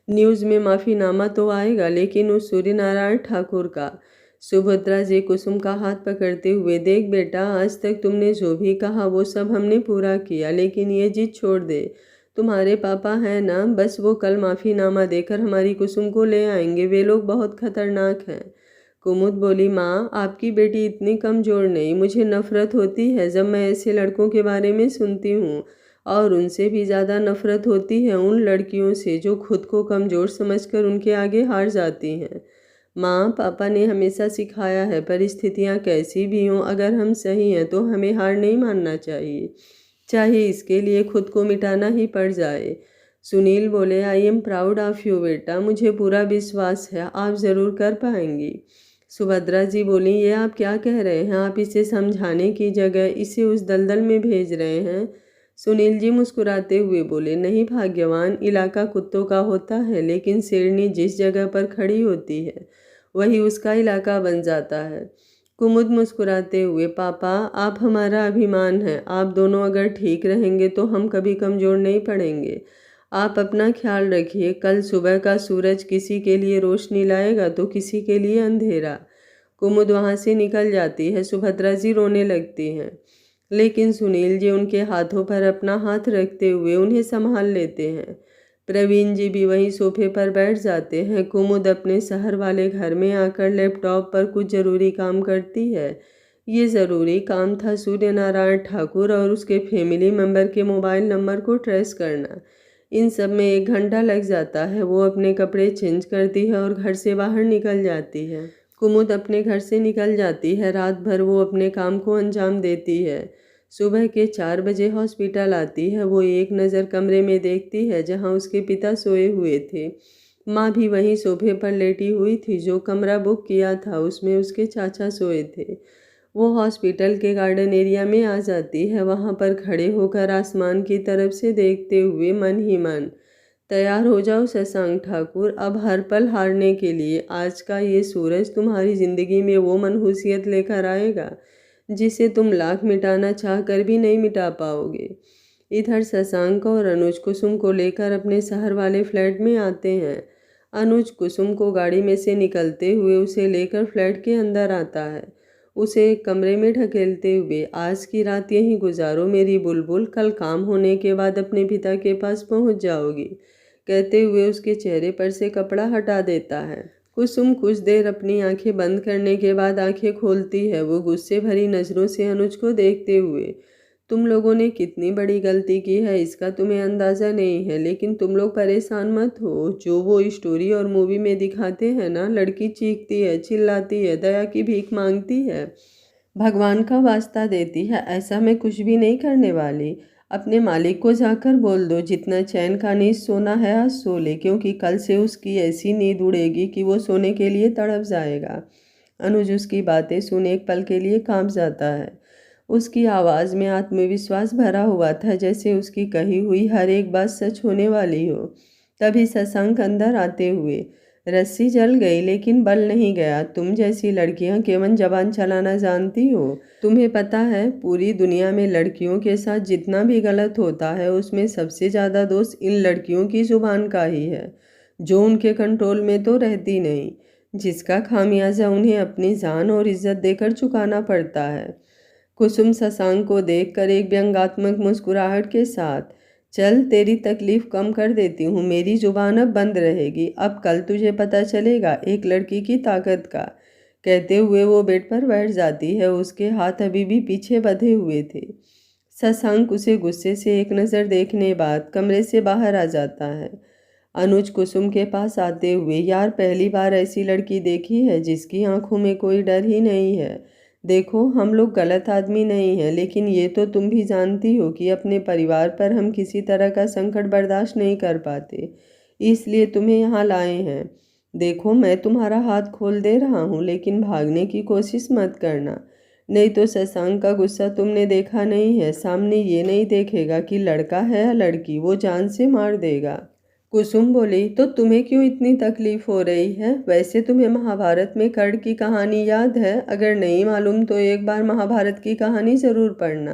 A: न्यूज़ में माफ़ीनामा तो आएगा, लेकिन उस सूर्यनारायण ठाकुर का। सुभद्रा जी कुसुम का हाथ पकड़ते हुए, देख बेटा, आज तक तुमने जो भी कहा वो सब हमने पूरा किया, लेकिन ये जिद छोड़ दे। तुम्हारे पापा हैं ना, बस वो कल माफ़ीनामा देकर हमारी कुसुम को ले आएंगे। वे लोग बहुत खतरनाक हैं। कुमुद बोली, माँ आपकी बेटी इतनी कमज़ोर नहीं। मुझे नफ़रत होती है जब मैं ऐसे लड़कों के बारे में सुनती हूँ, और उनसे भी ज़्यादा नफ़रत होती है उन लड़कियों से जो खुद को कमज़ोर समझकर उनके आगे हार जाती हैं। माँ पापा ने हमेशा सिखाया है, परिस्थितियाँ कैसी भी हों, अगर हम सही हैं तो हमें हार नहीं मानना चाहिए, चाहे इसके लिए खुद को मिटाना ही पड़ जाए। सुनील बोले, I am proud of you बेटा, मुझे पूरा विश्वास है आप ज़रूर कर पाएंगी। सुभद्रा जी बोली, ये आप क्या कह रहे हैं? आप इसे समझाने की जगह इसे उस दलदल में भेज रहे हैं। सुनील जी मुस्कुराते हुए बोले, नहीं भाग्यवान, इलाका कुत्तों का होता है, लेकिन शेरनी जिस जगह पर खड़ी होती है वही उसका इलाका बन जाता है। कुमुद मुस्कुराते हुए, पापा आप हमारा अभिमान हैं, आप दोनों अगर ठीक रहेंगे तो हम कभी कमज़ोर नहीं पड़ेंगे। आप अपना ख्याल रखिए। कल सुबह का सूरज किसी के लिए रोशनी लाएगा तो किसी के लिए अंधेरा। कुमुद वहाँ से निकल जाती है। सुभद्रा जी रोने लगती हैं, लेकिन सुनील जी उनके हाथों पर अपना हाथ रखते हुए उन्हें संभाल लेते हैं। प्रवीण जी भी वहीं सोफे पर बैठ जाते हैं। कुमुद अपने शहर वाले घर में आकर लैपटॉप पर कुछ ज़रूरी काम करती है। ये ज़रूरी काम था सूर्यनारायण ठाकुर और उसके फैमिली मेम्बर के मोबाइल नंबर को ट्रेस करना। इन सब में 1 घंटा लग जाता है। वो अपने कपड़े चेंज करती है और घर से बाहर निकल जाती है। कुमुद अपने घर से निकल जाती है। रात भर वो अपने काम को अंजाम देती है। सुबह के 4 बजे हॉस्पिटल आती है। वो एक नज़र कमरे में देखती है जहाँ उसके पिता सोए हुए थे। माँ भी वहीं सोफे पर लेटी हुई थी। जो कमरा बुक किया था उसमें उसके चाचा सोए थे। वो हॉस्पिटल के गार्डन एरिया में आ जाती है। वहाँ पर खड़े होकर आसमान की तरफ से देखते हुए मन ही मन, तैयार हो जाओ शशांक ठाकुर, अब हर पल हारने के लिए। आज का ये सूरज तुम्हारी ज़िंदगी में वो मनहूसियत लेकर आएगा जिसे तुम लाख मिटाना चाह कर भी नहीं मिटा पाओगे। इधर शशांक और अनुज कुसुम को लेकर अपने शहर वाले फ्लैट में आते हैं। अनुज कुसुम को गाड़ी में से निकलते हुए उसे लेकर फ्लैट के अंदर आता है। उसे कमरे में ढकेलते हुए, आज की रात यहीं गुजारो मेरी बुलबुल, कल काम होने के बाद अपने पिता के पास पहुंच जाओगी, कहते हुए उसके चेहरे पर से कपड़ा हटा देता है। कुसुम कुछ देर अपनी आंखें बंद करने के बाद आंखें खोलती है, वो गुस्से भरी नज़रों से अनुज को देखते हुए। तुम लोगों ने कितनी बड़ी गलती की है इसका तुम्हें अंदाज़ा नहीं है, लेकिन तुम लोग परेशान मत हो। जो वो स्टोरी और मूवी में दिखाते हैं ना, लड़की चीखती है, चिल्लाती है, दया की भीख मांगती है, भगवान का वास्ता देती है, ऐसा मैं कुछ भी नहीं करने वाली। अपने मालिक को जाकर बोल दो जितना चैन का नींद सोना है आज सो ले, क्योंकि कल से उसकी ऐसी नींद उड़ेगी कि वो सोने के लिए तड़प जाएगा। अनुज उसकी बातें सुन एक पल के लिए कांप जाता है। उसकी आवाज़ में आत्मविश्वास भरा हुआ था, जैसे उसकी कही हुई हर एक बात सच होने वाली हो। तभी शशांक अंदर आते हुए, रस्सी जल गई लेकिन बल नहीं गया। तुम जैसी लड़कियां केवल जबान चलाना जानती हो। तुम्हें पता है पूरी दुनिया में लड़कियों के साथ जितना भी गलत होता है उसमें सबसे ज़्यादा दोष इन लड़कियों की जुबान का ही है, जो उनके कंट्रोल में तो रहती नहीं, जिसका खामियाजा उन्हें अपनी जान और इज्जत देकर चुकाना पड़ता है। कुसुम शशांक को देखकर एक व्यंग्यात्मक मुस्कुराहट के साथ, चल तेरी तकलीफ कम कर देती हूँ, मेरी जुबान अब बंद रहेगी, अब कल तुझे पता चलेगा एक लड़की की ताकत का। कहते हुए वो बेड पर बैठ जाती है, उसके हाथ अभी भी पीछे बंधे हुए थे। शशांक उसे गुस्से से एक नज़र देखने बाद कमरे से बाहर आ जाता है। अनुज कुसुम के पास आते हुए, यार पहली बार ऐसी लड़की देखी है जिसकी आंखों में कोई डर ही नहीं है। देखो हम लोग गलत आदमी नहीं हैं, लेकिन ये तो तुम भी जानती हो कि अपने परिवार पर हम किसी तरह का संकट बर्दाश्त नहीं कर पाते, इसलिए तुम्हें यहाँ लाए हैं। देखो मैं तुम्हारा हाथ खोल दे रहा हूँ, लेकिन भागने की कोशिश मत करना, नहीं तो शशांक का गुस्सा तुमने देखा नहीं है, सामने ये नहीं देखेगा कि लड़का है या लड़की, वो जान से मार देगा। कुसुम बोली, तो तुम्हें क्यों इतनी तकलीफ हो रही है? वैसे तुम्हें महाभारत में कर्ण की कहानी याद है? अगर नहीं मालूम तो एक बार महाभारत की कहानी ज़रूर पढ़ना।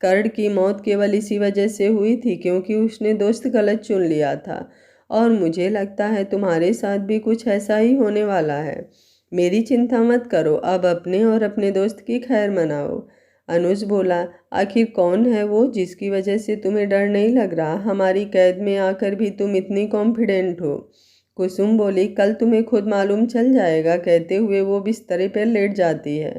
A: कर्ण की मौत केवल इसी वजह से हुई थी क्योंकि उसने दोस्त गलत चुन लिया था, और मुझे लगता है तुम्हारे साथ भी कुछ ऐसा ही होने वाला है। मेरी चिंता मत करो, अब अपने और अपने दोस्त की खैर मनाओ। अनुज बोला, आखिर कौन है वो जिसकी वजह से तुम्हें डर नहीं लग रहा? हमारी कैद में आकर भी तुम इतनी कॉन्फिडेंट हो। कुसुम बोली, कल तुम्हें खुद मालूम चल जाएगा। कहते हुए वो बिस्तर पर लेट जाती है।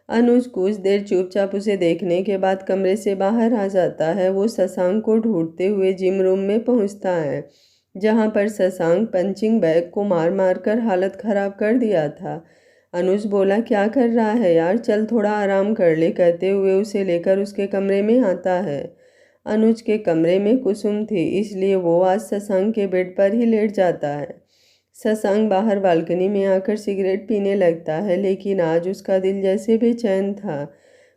A: अनुज कुछ देर चुपचाप उसे देखने के बाद कमरे से बाहर आ जाता है। वो शशांक को ढूंढते हुए जिम रूम में पहुंचता है, जहां पर शशांक पंचिंग बैग को मार मार कर हालत खराब कर दिया था। अनुज बोला, क्या कर रहा है यार, चल थोड़ा आराम कर ले। कहते हुए उसे लेकर उसके कमरे में आता है। अनुज के कमरे में कुसुम थी, इसलिए वो आज शशांक के बेड पर ही लेट जाता है। शशांक बाहर बालकनी में आकर सिगरेट पीने लगता है, लेकिन आज उसका दिल जैसे बेचैन था।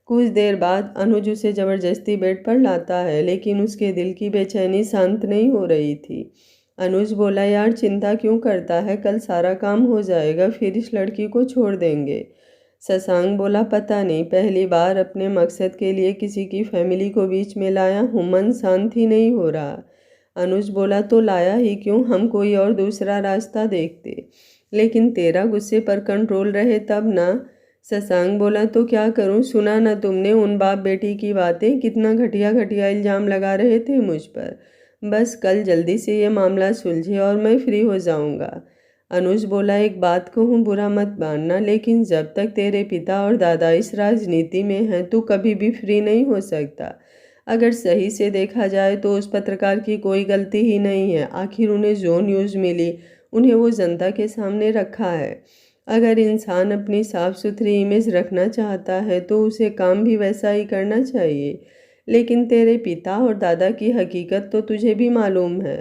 A: कुछ देर बाद अनुज उसे ज़बरदस्ती बेड पर लाता है, लेकिन उसके दिल की बेचैनी शांत नहीं हो रही थी। अनुज बोला, यार चिंता क्यों करता है, कल सारा काम हो जाएगा, फिर इस लड़की को छोड़ देंगे। शशांक बोला, पता नहीं, पहली बार अपने मकसद के लिए किसी की फैमिली को बीच में लाया हूँ, मन शांत ही नहीं हो रहा। अनुज बोला, तो लाया ही क्यों, हम कोई और दूसरा रास्ता देखते, लेकिन तेरा गुस्से पर कंट्रोल रहे तब ना। शशांक बोला, तो क्या करूं? सुना ना तुमने उन बाप बेटी की बातें, कितना घटिया घटिया इल्ज़ाम लगा रहे थे मुझ पर। बस कल जल्दी से ये मामला सुलझे और मैं फ्री हो जाऊंगा। अनुज बोला, एक बात कहूँ, बुरा मत मानना, लेकिन जब तक तेरे पिता और दादा इस राजनीति में हैं तू कभी भी फ्री नहीं हो सकता। अगर सही से देखा जाए तो उस पत्रकार की कोई गलती ही नहीं है, आखिर उन्हें जो न्यूज़ मिली उन्हें वो जनता के सामने रखा है। अगर इंसान अपनी साफ सुथरी इमेज रखना चाहता है तो उसे काम भी वैसा ही करना चाहिए, लेकिन तेरे पिता और दादा की हकीकत तो तुझे भी मालूम है।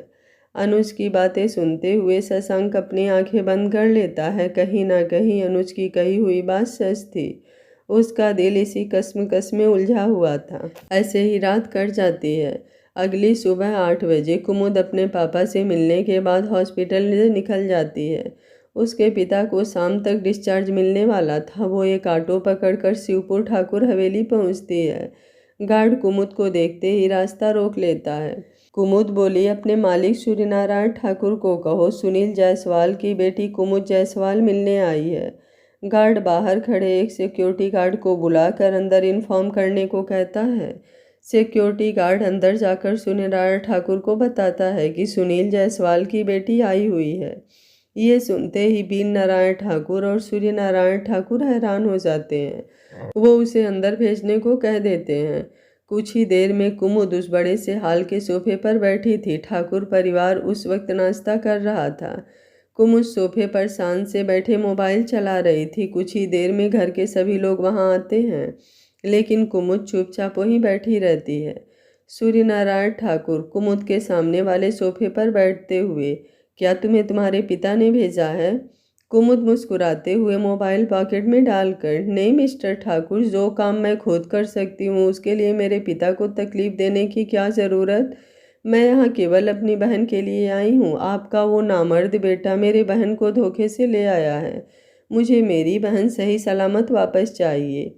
A: अनुज की बातें सुनते हुए शशांक अपनी आंखें बंद कर लेता है। कहीं ना कहीं अनुज की कही हुई बात सच थी। उसका दिल इसी कश्मकश में उलझा हुआ था। ऐसे ही रात कट जाती है। अगली सुबह 8 बजे कुमुद अपने पापा से मिलने के बाद हॉस्पिटल से निकल जाती है। उसके पिता को शाम तक डिस्चार्ज मिलने वाला था। वो एक ऑटो पकड़कर शिवपुर ठाकुर हवेली पहुंचती है। गार्ड कुमुद को देखते ही रास्ता रोक लेता है। कुमुद बोली, अपने मालिक सूर्यनारायण ठाकुर को कहो सुनील जायसवाल की बेटी कुमुद जायसवाल मिलने आई है। गार्ड बाहर खड़े एक सिक्योरिटी गार्ड को बुलाकर अंदर इन्फॉर्म करने को कहता है। सिक्योरिटी गार्ड अंदर जाकर सूर्यनारायण ठाकुर को बताता है कि सुनील जायसवाल की बेटी आई हुई है। ये सुनते ही वीर नारायण ठाकुर और सूर्य नारायण ठाकुर हैरान हो जाते हैं। वो उसे अंदर भेजने को कह देते हैं। कुछ ही देर में कुमुद उस बड़े से हाल के सोफे पर बैठी थी। ठाकुर परिवार उस वक्त नाश्ता कर रहा था। कुमुद सोफे पर शांत से बैठे मोबाइल चला रही थी। कुछ ही देर में घर के सभी लोग वहां आते हैं, लेकिन कुमुद चुपचाप वहीं बैठी रहती है। सूर्य नारायण ठाकुर कुमुद के सामने वाले सोफे पर बैठते हुए, क्या तुम्हें तुम्हारे पिता ने भेजा है? कुमुद मुस्कुराते हुए मोबाइल पॉकेट में डालकर, नहीं मिस्टर ठाकुर, जो काम मैं खुद कर सकती हूँ उसके लिए मेरे पिता को तकलीफ देने की क्या ज़रूरत। मैं यहाँ केवल अपनी बहन के लिए आई हूँ। आपका वो नामर्द बेटा मेरे बहन को धोखे से ले आया है। मुझे मेरी बहन सही सलामत वापस चाहिए।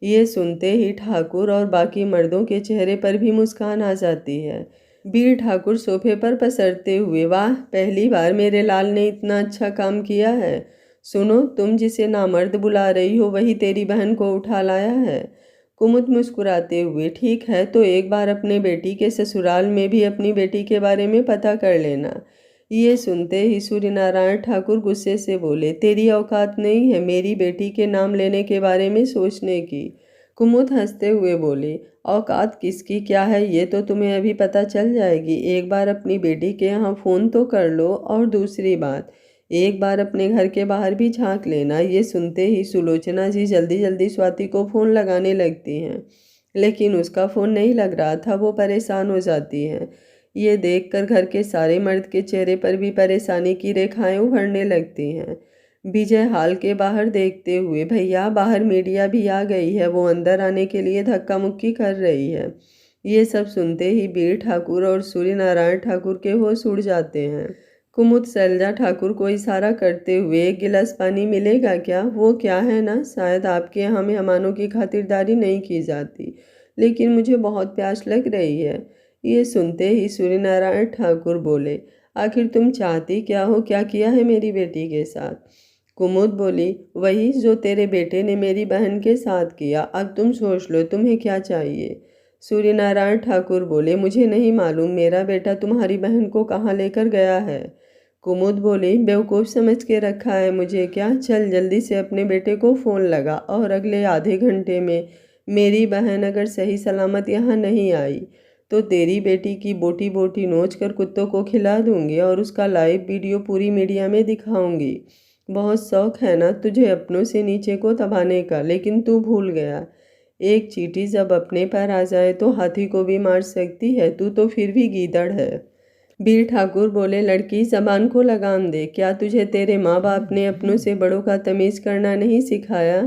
A: ये सुनते ही ठाकुर और बाकी मर्दों के चेहरे पर भी मुस्कान आ जाती है। वीर ठाकुर सोफे पर पसरते हुए, वाह, पहली बार मेरे लाल ने इतना अच्छा काम किया है। सुनो, तुम जिसे नामर्द बुला रही हो वही तेरी बहन को उठा लाया है। कुमुद मुस्कुराते हुए, ठीक है, तो एक बार अपने बेटी के ससुराल में भी अपनी बेटी के बारे में पता कर लेना। ये सुनते ही सूर्य नारायण ठाकुर गुस्से से बोले, तेरी औकात नहीं है मेरी बेटी के नाम लेने के बारे में सोचने की। कुमुद हंसते हुए बोले, औकात किसकी क्या है ये तो तुम्हें अभी पता चल जाएगी। एक बार अपनी बेटी के यहाँ फ़ोन तो कर लो, और दूसरी बात, एक बार अपने घर के बाहर भी झांक लेना। ये सुनते ही सुलोचना जी जल्दी जल्दी स्वाति को फ़ोन लगाने लगती हैं, लेकिन उसका फ़ोन नहीं लग रहा था। वो परेशान हो जाती हैं। ये देखकर घर के सारे मर्द के चेहरे पर भी परेशानी की रेखाएं उभरने लगती हैं। विजय हाल के बाहर देखते हुए, भैया बाहर मीडिया भी आ गई है, वो अंदर आने के लिए धक्का मुक्की कर रही है। ये सब सुनते ही वीर ठाकुर और सूर्य नारायण ठाकुर के होश उड़ जाते हैं। कुमुद शैलजा ठाकुर को इशारा करते हुए, एक गिलास पानी मिलेगा क्या? वो क्या है ना, शायद आपके यहाँ मेहमानों की खातिरदारी नहीं की जाती, लेकिन मुझे बहुत प्यास लग रही है। ये सुनते ही सूर्य नारायण ठाकुर बोले, आखिर तुम चाहती क्या हो? क्या किया है मेरी बेटी के साथ? कुमुद बोली, वही जो तेरे बेटे ने मेरी बहन के साथ किया। अब तुम सोच लो तुम्हें क्या चाहिए। सूर्य नारायण ठाकुर बोले, मुझे नहीं मालूम मेरा बेटा तुम्हारी बहन को कहाँ लेकर गया है। कुमुद बोली, बेवकूफ़ समझ के रखा है मुझे क्या? चल जल्दी से अपने बेटे को फ़ोन लगा, और अगले आधे घंटे में मेरी बहन अगर सही सलामत यहाँ नहीं आई तो तेरी बेटी की बोटी बोटी नोच कर कुत्तों को खिला दूंगी और उसका लाइव वीडियो पूरी मीडिया में दिखाऊंगी। बहुत शौक है ना तुझे अपनों से नीचे को दबाने का, लेकिन तू भूल गया, एक चींटी जब अपने पर आ जाए तो हाथी को भी मार सकती है। तू तो फिर भी गीदड़ है। वीर ठाकुर बोले, लड़की जबान को लगाम दे। क्या तुझे तेरे माँ बाप ने अपनों से बड़ों का तमीज़ करना नहीं सिखाया?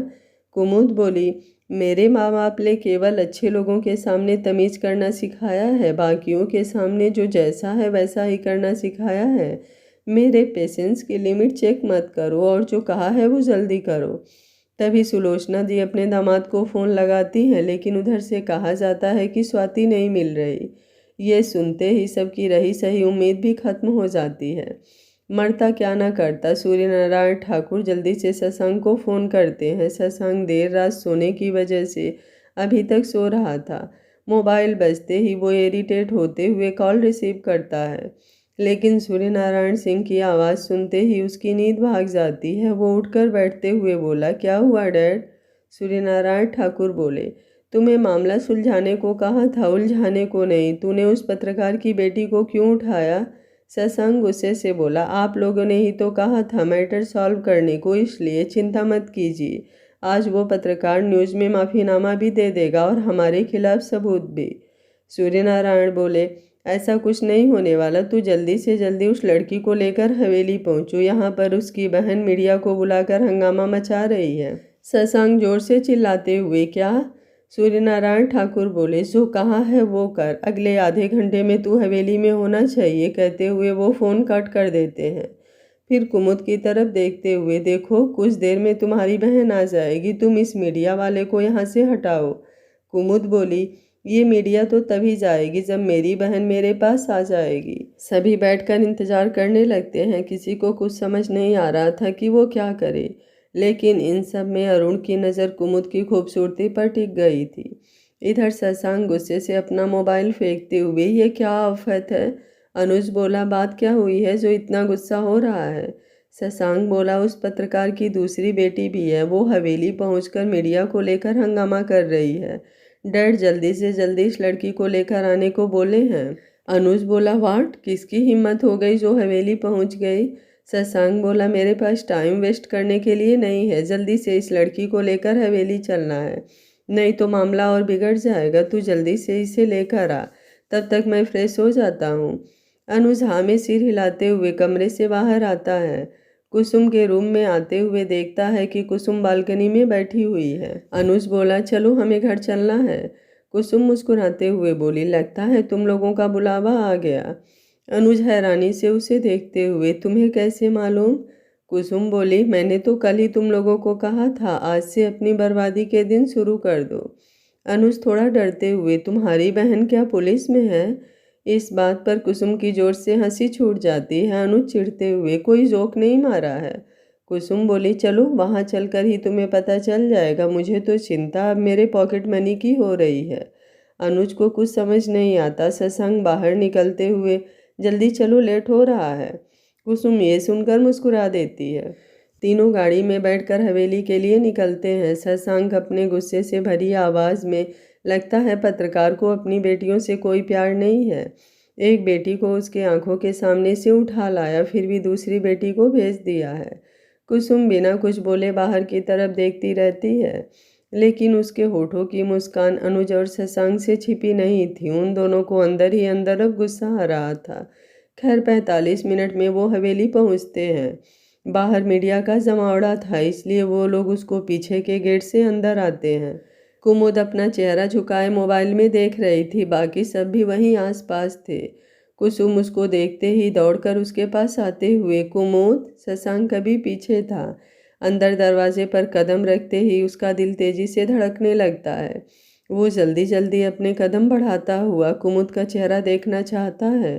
A: कुमुद बोली, मेरे माँ बाप ने केवल अच्छे लोगों के सामने तमीज़ करना सिखाया है, बाकियों के सामने जो जैसा है वैसा ही करना सिखाया है। मेरे पेशेंस की लिमिट चेक मत करो, और जो कहा है वो जल्दी करो। तभी सुलोचना जी अपने दामाद को फ़ोन लगाती हैं, लेकिन उधर से कहा जाता है कि स्वाति नहीं मिल रही। ये सुनते ही सबकी रही सही उम्मीद भी खत्म हो जाती है। मरता क्या ना करता, सूर्य नारायण ठाकुर जल्दी से शशांक को फ़ोन करते हैं। शशांक देर रात सोने की वजह से अभी तक सो रहा था। मोबाइल बजते ही वो इरिटेट होते हुए कॉल रिसीव करता है, लेकिन सूर्य नारायण सिंह की आवाज़ सुनते ही उसकी नींद भाग जाती है। वो उठकर बैठते हुए बोला, क्या हुआ डैड? सूर्य नारायण ठाकुर बोले, तुम्हें मामला सुलझाने को कहा था, उलझाने को नहीं। तूने उस पत्रकार की बेटी को क्यों उठाया? शशांक गुस्से से बोला, आप लोगों ने ही तो कहा था मैटर सॉल्व करने को, इसलिए चिंता मत कीजिए। आज वो पत्रकार न्यूज़ में माफ़ीनामा भी दे देगा और हमारे खिलाफ सबूत भी। सूर्य नारायण बोले, ऐसा कुछ नहीं होने वाला। तू जल्दी से जल्दी उस लड़की को लेकर हवेली पहुंचो। यहाँ पर उसकी बहन मीडिया को बुलाकर हंगामा मचा रही है। शशांक जोर से चिल्लाते हुए, क्या? सूर्य नारायण ठाकुर बोले, जो कहा है वो कर, अगले आधे घंटे में तू हवेली में होना चाहिए। कहते हुए वो फ़ोन कट कर देते हैं। फिर कुमुद की तरफ देखते हुए, देखो कुछ देर में तुम्हारी बहन आ जाएगी, तुम इस मीडिया वाले को यहाँ से हटाओ। कुमुद बोली, ये मीडिया तो तभी जाएगी जब मेरी बहन मेरे पास आ जाएगी। सभी बैठकर इंतजार करने लगते हैं। किसी को कुछ समझ नहीं आ रहा था कि वो क्या करे, लेकिन इन सब में अरुण की नज़र कुमुद की खूबसूरती पर टिक गई थी। इधर शशांक गुस्से से अपना मोबाइल फेंकते हुए, ये क्या आफत है? अनुज बोला, बात क्या हुई है जो इतना गुस्सा हो रहा है? शशांक बोला, उस पत्रकार की दूसरी बेटी भी है, वो हवेली पहुंचकर मीडिया को लेकर हंगामा कर रही है। डैड जल्दी से जल्दी इस लड़की को लेकर आने को बोले हैं। अनुज बोला, वाट, किसकी हिम्मत हो गई जो हवेली पहुंच गई? शशांक बोला, मेरे पास टाइम वेस्ट करने के लिए नहीं है, जल्दी से इस लड़की को लेकर हवेली चलना है, नहीं तो मामला और बिगड़ जाएगा। तू जल्दी से इसे लेकर आ, तब तक मैं फ्रेश हो जाता हूँ। अनुज हाँ में सिर हिलाते हुए कमरे से बाहर आता है। कुसुम के रूम में आते हुए देखता है कि कुसुम बालकनी में बैठी हुई है। अनुज बोला, चलो हमें घर चलना है। कुसुम मुस्कुराते हुए बोली, लगता है तुम लोगों का बुलावा आ गया। अनुज हैरानी से उसे देखते हुए, तुम्हें कैसे मालूम? कुसुम बोली, मैंने तो कल ही तुम लोगों को कहा था, आज से अपनी बर्बादी के दिन शुरू कर दो। अनुज थोड़ा डरते हुए, तुम्हारी बहन क्या पुलिस में है? इस बात पर कुसुम की जोर से हंसी छूट जाती है। अनुज चिढ़ते हुए, कोई जोक नहीं मारा है। कुसुम बोली, चलो वहाँ चलकर ही तुम्हें पता चल जाएगा, मुझे तो चिंता अब मेरे पॉकेट मनी की हो रही है। अनुज को कुछ समझ नहीं आता। शशांक बाहर निकलते हुए, जल्दी चलो, लेट हो रहा है। कुसुम ये सुनकर मुस्कुरा देती है। तीनों गाड़ी में बैठकर हवेली के लिए निकलते हैं। शशांक अपने गुस्से से भरी आवाज़ में, लगता है पत्रकार को अपनी बेटियों से कोई प्यार नहीं है। एक बेटी को उसके आंखों के सामने से उठा लाया, फिर भी दूसरी बेटी को भेज दिया है। कुसुम बिना कुछ बोले बाहर की तरफ देखती रहती है, लेकिन उसके होठों की मुस्कान अनुज और शशांक से छिपी नहीं थी। उन दोनों को अंदर ही अंदर अब गुस्सा आ रहा था। खैर 45 मिनट में वो हवेली पहुंचते हैं। बाहर मीडिया का जमावड़ा था, इसलिए वो लोग उसको पीछे के गेट से अंदर आते हैं। कुमुद अपना चेहरा झुकाए मोबाइल में देख रही थी, बाकी सब भी वहीं आसपास थे। कुसुम उसको देखते ही दौड़कर उसके पास आते हुए, कुमुद। शशांक कभी पीछे था। अंदर दरवाजे पर कदम रखते ही उसका दिल तेजी से धड़कने लगता है। वो जल्दी जल्दी अपने कदम बढ़ाता हुआ कुमुद का चेहरा देखना चाहता है,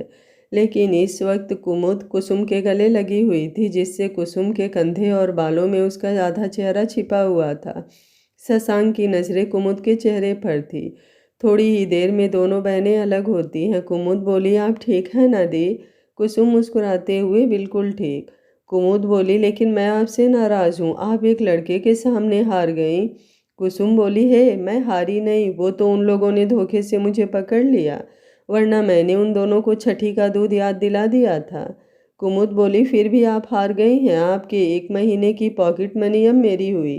A: लेकिन इस वक्त कुमुद कुसुम के गले लगी हुई थी, जिससे कुसुम के कंधे और बालों में उसका आधा चेहरा छिपा हुआ था। शशांक की नज़रें कुमुद के चेहरे पर थी। थोड़ी ही देर में दोनों बहनें अलग होती हैं। कुमुद बोली, आप ठीक हैं ना दी? कुसुम मुस्कुराते हुए, बिल्कुल ठीक। कुमुद बोली, लेकिन मैं आपसे नाराज़ हूँ, आप एक लड़के के सामने हार गई। कुसुम बोली, है मैं हारी नहीं, वो तो उन लोगों ने धोखे से मुझे पकड़ लिया, वरना मैंने उन दोनों को छठी का दूध याद दिला दिया था। कुमुद बोली, फिर भी आप हार गई हैं, आपके 1 महीने की पॉकेट मनी अब मेरी हुई।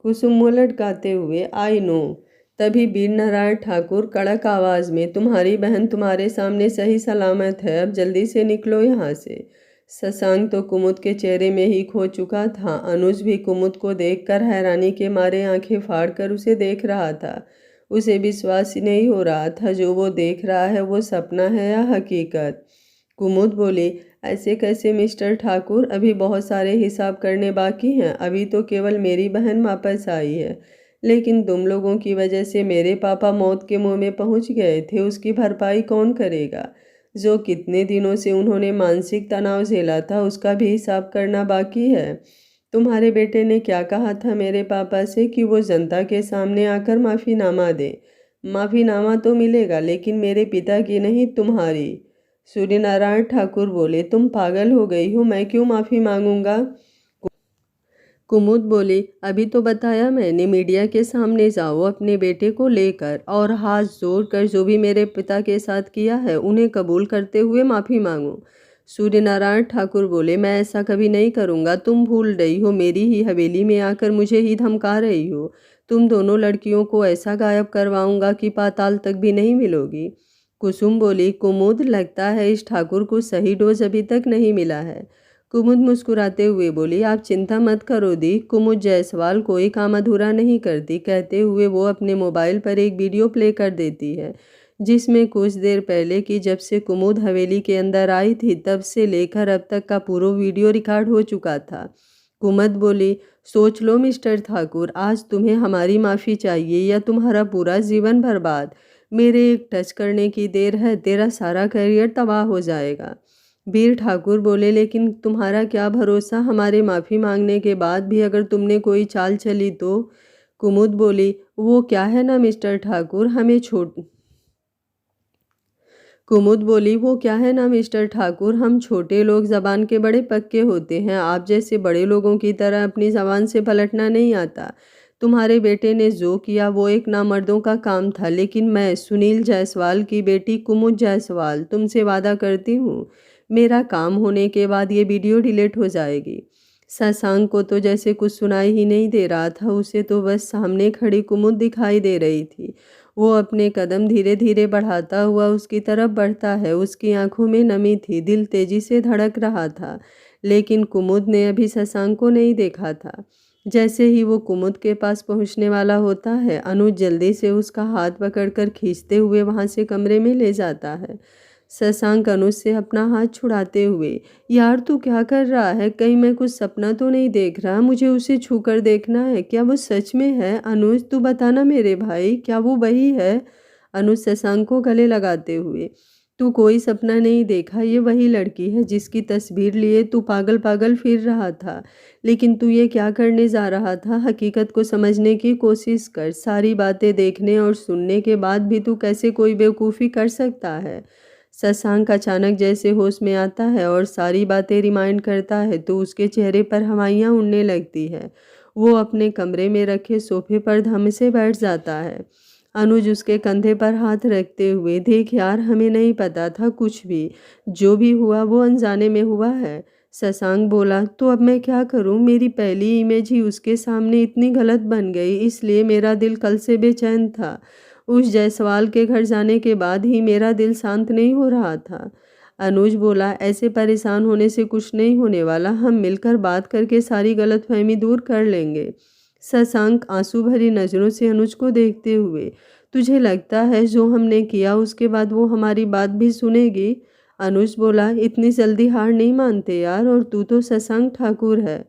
A: कुसुम मुँह लटकाते हुए, आई नो। तभी वीर नारायण ठाकुर कड़क आवाज़ में, तुम्हारी बहन तुम्हारे सामने सही सलामत है, अब जल्दी से निकलो यहाँ से। शशांक तो कुमुद के चेहरे में ही खो चुका था। अनुज भी कुमुद को देखकर हैरानी के मारे आंखें फाड़कर उसे देख रहा था। उसे विश्वास ही नहीं हो रहा था, जो वो देख रहा है वो सपना है या हकीकत। कुमुद बोली, ऐसे कैसे मिस्टर ठाकुर, अभी बहुत सारे हिसाब करने बाकी हैं। अभी तो केवल मेरी बहन वापस आई है, लेकिन तुम लोगों की वजह से मेरे पापा मौत के मुंह में पहुंच गए थे, उसकी भरपाई कौन करेगा? जो कितने दिनों से उन्होंने मानसिक तनाव झेला था, उसका भी हिसाब करना बाकी है। तुम्हारे बेटे ने क्या कहा था मेरे पापा से कि वो जनता के सामने आकर माफ़ीनामा दे। माफ़ीनामा तो मिलेगा, लेकिन मेरे पिता की नहीं, तुम्हारी। सूर्यनारायण ठाकुर बोले, तुम पागल हो गई हो, मैं क्यों माफ़ी मांगूंगा? कुमुद बोली, अभी तो बताया मैंने, मीडिया के सामने जाओ अपने बेटे को लेकर और हाथ जोड़कर जो भी मेरे पिता के साथ किया है उन्हें कबूल करते हुए माफ़ी मांगो। सूर्यनारायण ठाकुर बोले, मैं ऐसा कभी नहीं करूँगा, तुम भूल रही हो, मेरी ही हवेली में आकर मुझे ही धमका रही हो। तुम दोनों लड़कियों को ऐसा गायब करवाऊंगा कि पाताल तक भी नहीं मिलोगी। कुसुम बोली, कुमुद, लगता है इस ठाकुर को सही डोज अभी तक नहीं मिला है। कुमुद मुस्कुराते हुए बोली, आप चिंता मत करो दी, कुमुद जायसवाल कोई काम अधूरा नहीं करती। कहते हुए वो अपने मोबाइल पर एक वीडियो प्ले कर देती है, जिसमें कुछ देर पहले की जब से कुमुद हवेली के अंदर आई थी तब से लेकर अब तक का पूरा वीडियो रिकॉर्ड हो चुका था। कुमुद बोली, सोच लो मिस्टर ठाकुर, आज तुम्हें हमारी माफ़ी चाहिए या तुम्हारा पूरा जीवन बर्बाद। मेरे एक टच करने की देर है, तेरा सारा करियर तबाह हो जाएगा। वीर ठाकुर बोले, लेकिन तुम्हारा क्या भरोसा, हमारे माफ़ी मांगने के बाद भी अगर तुमने कोई चाल चली तो? कुमुद बोली, वो क्या है ना मिस्टर ठाकुर, हमें छोड़ कुमुद बोली, वो क्या है ना मिस्टर ठाकुर, हम छोटे लोग जबान के बड़े पक्के होते हैं। आप जैसे बड़े लोगों की तरह अपनी जबान से पलटना नहीं आता। तुम्हारे बेटे ने जो किया वो एक नामर्दों का काम था, लेकिन मैं सुनील जायसवाल की बेटी कुमुद जायसवाल तुमसे वादा करती हूँ, मेरा काम होने के बाद ये वीडियो डिलीट हो जाएगी। शशांक को तो जैसे कुछ सुनाई ही नहीं दे रहा था, उसे तो बस सामने खड़ी कुमुद दिखाई दे रही थी। वो अपने कदम धीरे धीरे बढ़ाता हुआ उसकी तरफ बढ़ता है। उसकी आंखों में नमी थी, दिल तेजी से धड़क रहा था, लेकिन कुमुद ने अभी शशांक को नहीं देखा था। जैसे ही वो कुमुद के पास पहुंचने वाला होता है, अनुज जल्दी से उसका हाथ पकड़कर खींचते हुए वहां से कमरे में ले जाता है। शशांक अनुज से अपना हाथ छुड़ाते हुए, यार तू क्या कर रहा है, कहीं मैं कुछ सपना तो नहीं देख रहा, मुझे उसे छूकर देखना है, क्या वो सच में है? अनुज तू बताना मेरे भाई, क्या वो वही है? अनुज शशांक को गले लगाते हुए, तू कोई सपना नहीं देखा, ये वही लड़की है जिसकी तस्वीर लिए तू पागल पागल फिर रहा था। लेकिन तू ये क्या करने जा रहा था, हकीकत को समझने की कोशिश कर। सारी बातें देखने और सुनने के बाद भी तू कैसे कोई बेवकूफ़ी कर सकता है? शशांक अचानक जैसे होश में आता है और सारी बातें रिमाइंड करता है तो उसके चेहरे पर हवाइयाँ उड़ने लगती है। वो अपने कमरे में रखे सोफे पर धम से बैठ जाता है। अनुज उसके कंधे पर हाथ रखते हुए, देख यार, हमें नहीं पता था कुछ भी, जो भी हुआ वो अनजाने में हुआ है। शशांक बोला, तो अब मैं क्या करूं? मेरी पहली इमेज ही उसके सामने इतनी गलत बन गई, इसलिए मेरा दिल कल से बेचैन था। उस जायसवाल के घर जाने के बाद ही मेरा दिल शांत नहीं हो रहा था। अनुज बोला, ऐसे परेशान होने से कुछ नहीं होने वाला, हम मिलकर बात करके सारी गलतफहमी दूर कर लेंगे। शशांक आंसू भरी नज़रों से अनुज को देखते हुए, तुझे लगता है जो हमने किया उसके बाद वो हमारी बात भी सुनेगी? अनुज बोला, इतनी जल्दी हार नहीं मानते यार, और तू तो शशांक ठाकुर है।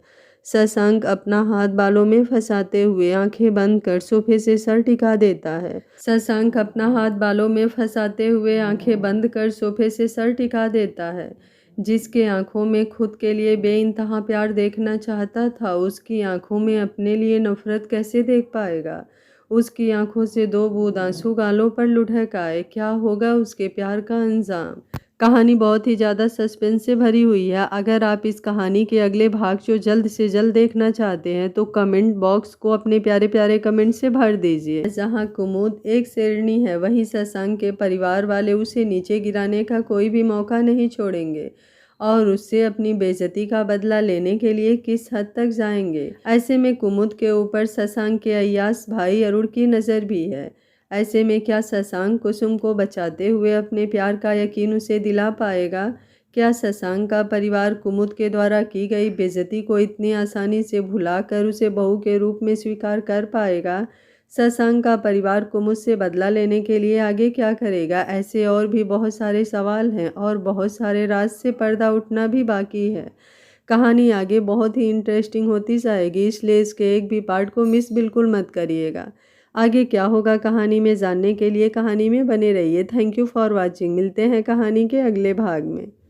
A: शशांक अपना हाथ बालों में फंसाते हुए आंखें बंद कर सोफे से सर टिका देता है। शशांक अपना हाथ बालों में फंसाते हुए आंखें बंद कर सोफे से सर टिका देता है। जिसके आंखों में खुद के लिए बेइंतहा प्यार देखना चाहता था, उसकी आंखों में अपने लिए नफरत कैसे देख पाएगा? उसकी आंखों से दो बूंद आंसू गालों पर लुढ़क आए। क्या होगा उसके प्यार का अंजाम? कहानी बहुत ही ज़्यादा सस्पेंस से भरी हुई है। अगर आप इस कहानी के अगले भाग जो जल्द से जल्द देखना चाहते हैं तो कमेंट बॉक्स को अपने प्यारे प्यारे कमेंट से भर दीजिए। जहां कुमुद एक शेरनी है, वहीं शशांक के परिवार वाले उसे नीचे गिराने का कोई भी मौका नहीं छोड़ेंगे और उससे अपनी बेइज्जती का बदला लेने के लिए किस हद तक जाएंगे। ऐसे में कुमुद के ऊपर शशांक के अय्याश भाई अरुण की नज़र भी है। ऐसे में क्या शशांक कुसुम को बचाते हुए अपने प्यार का यकीन उसे दिला पाएगा? क्या शशांक का परिवार कुमुद के द्वारा की गई बेइज्जती को इतनी आसानी से भुलाकर उसे बहू के रूप में स्वीकार कर पाएगा? शशांक का परिवार कुमुद से बदला लेने के लिए आगे क्या करेगा? ऐसे और भी बहुत सारे सवाल हैं और बहुत सारे राज से पर्दा उठना भी बाकी है। कहानी आगे बहुत ही इंटरेस्टिंग होती जाएगी, इसलिए इसके एक भी पार्ट को मिस बिल्कुल मत करिएगा। आगे क्या होगा कहानी में जानने के लिए कहानी में बने रहिए। Thank you for watching. मिलते हैं कहानी के अगले भाग में।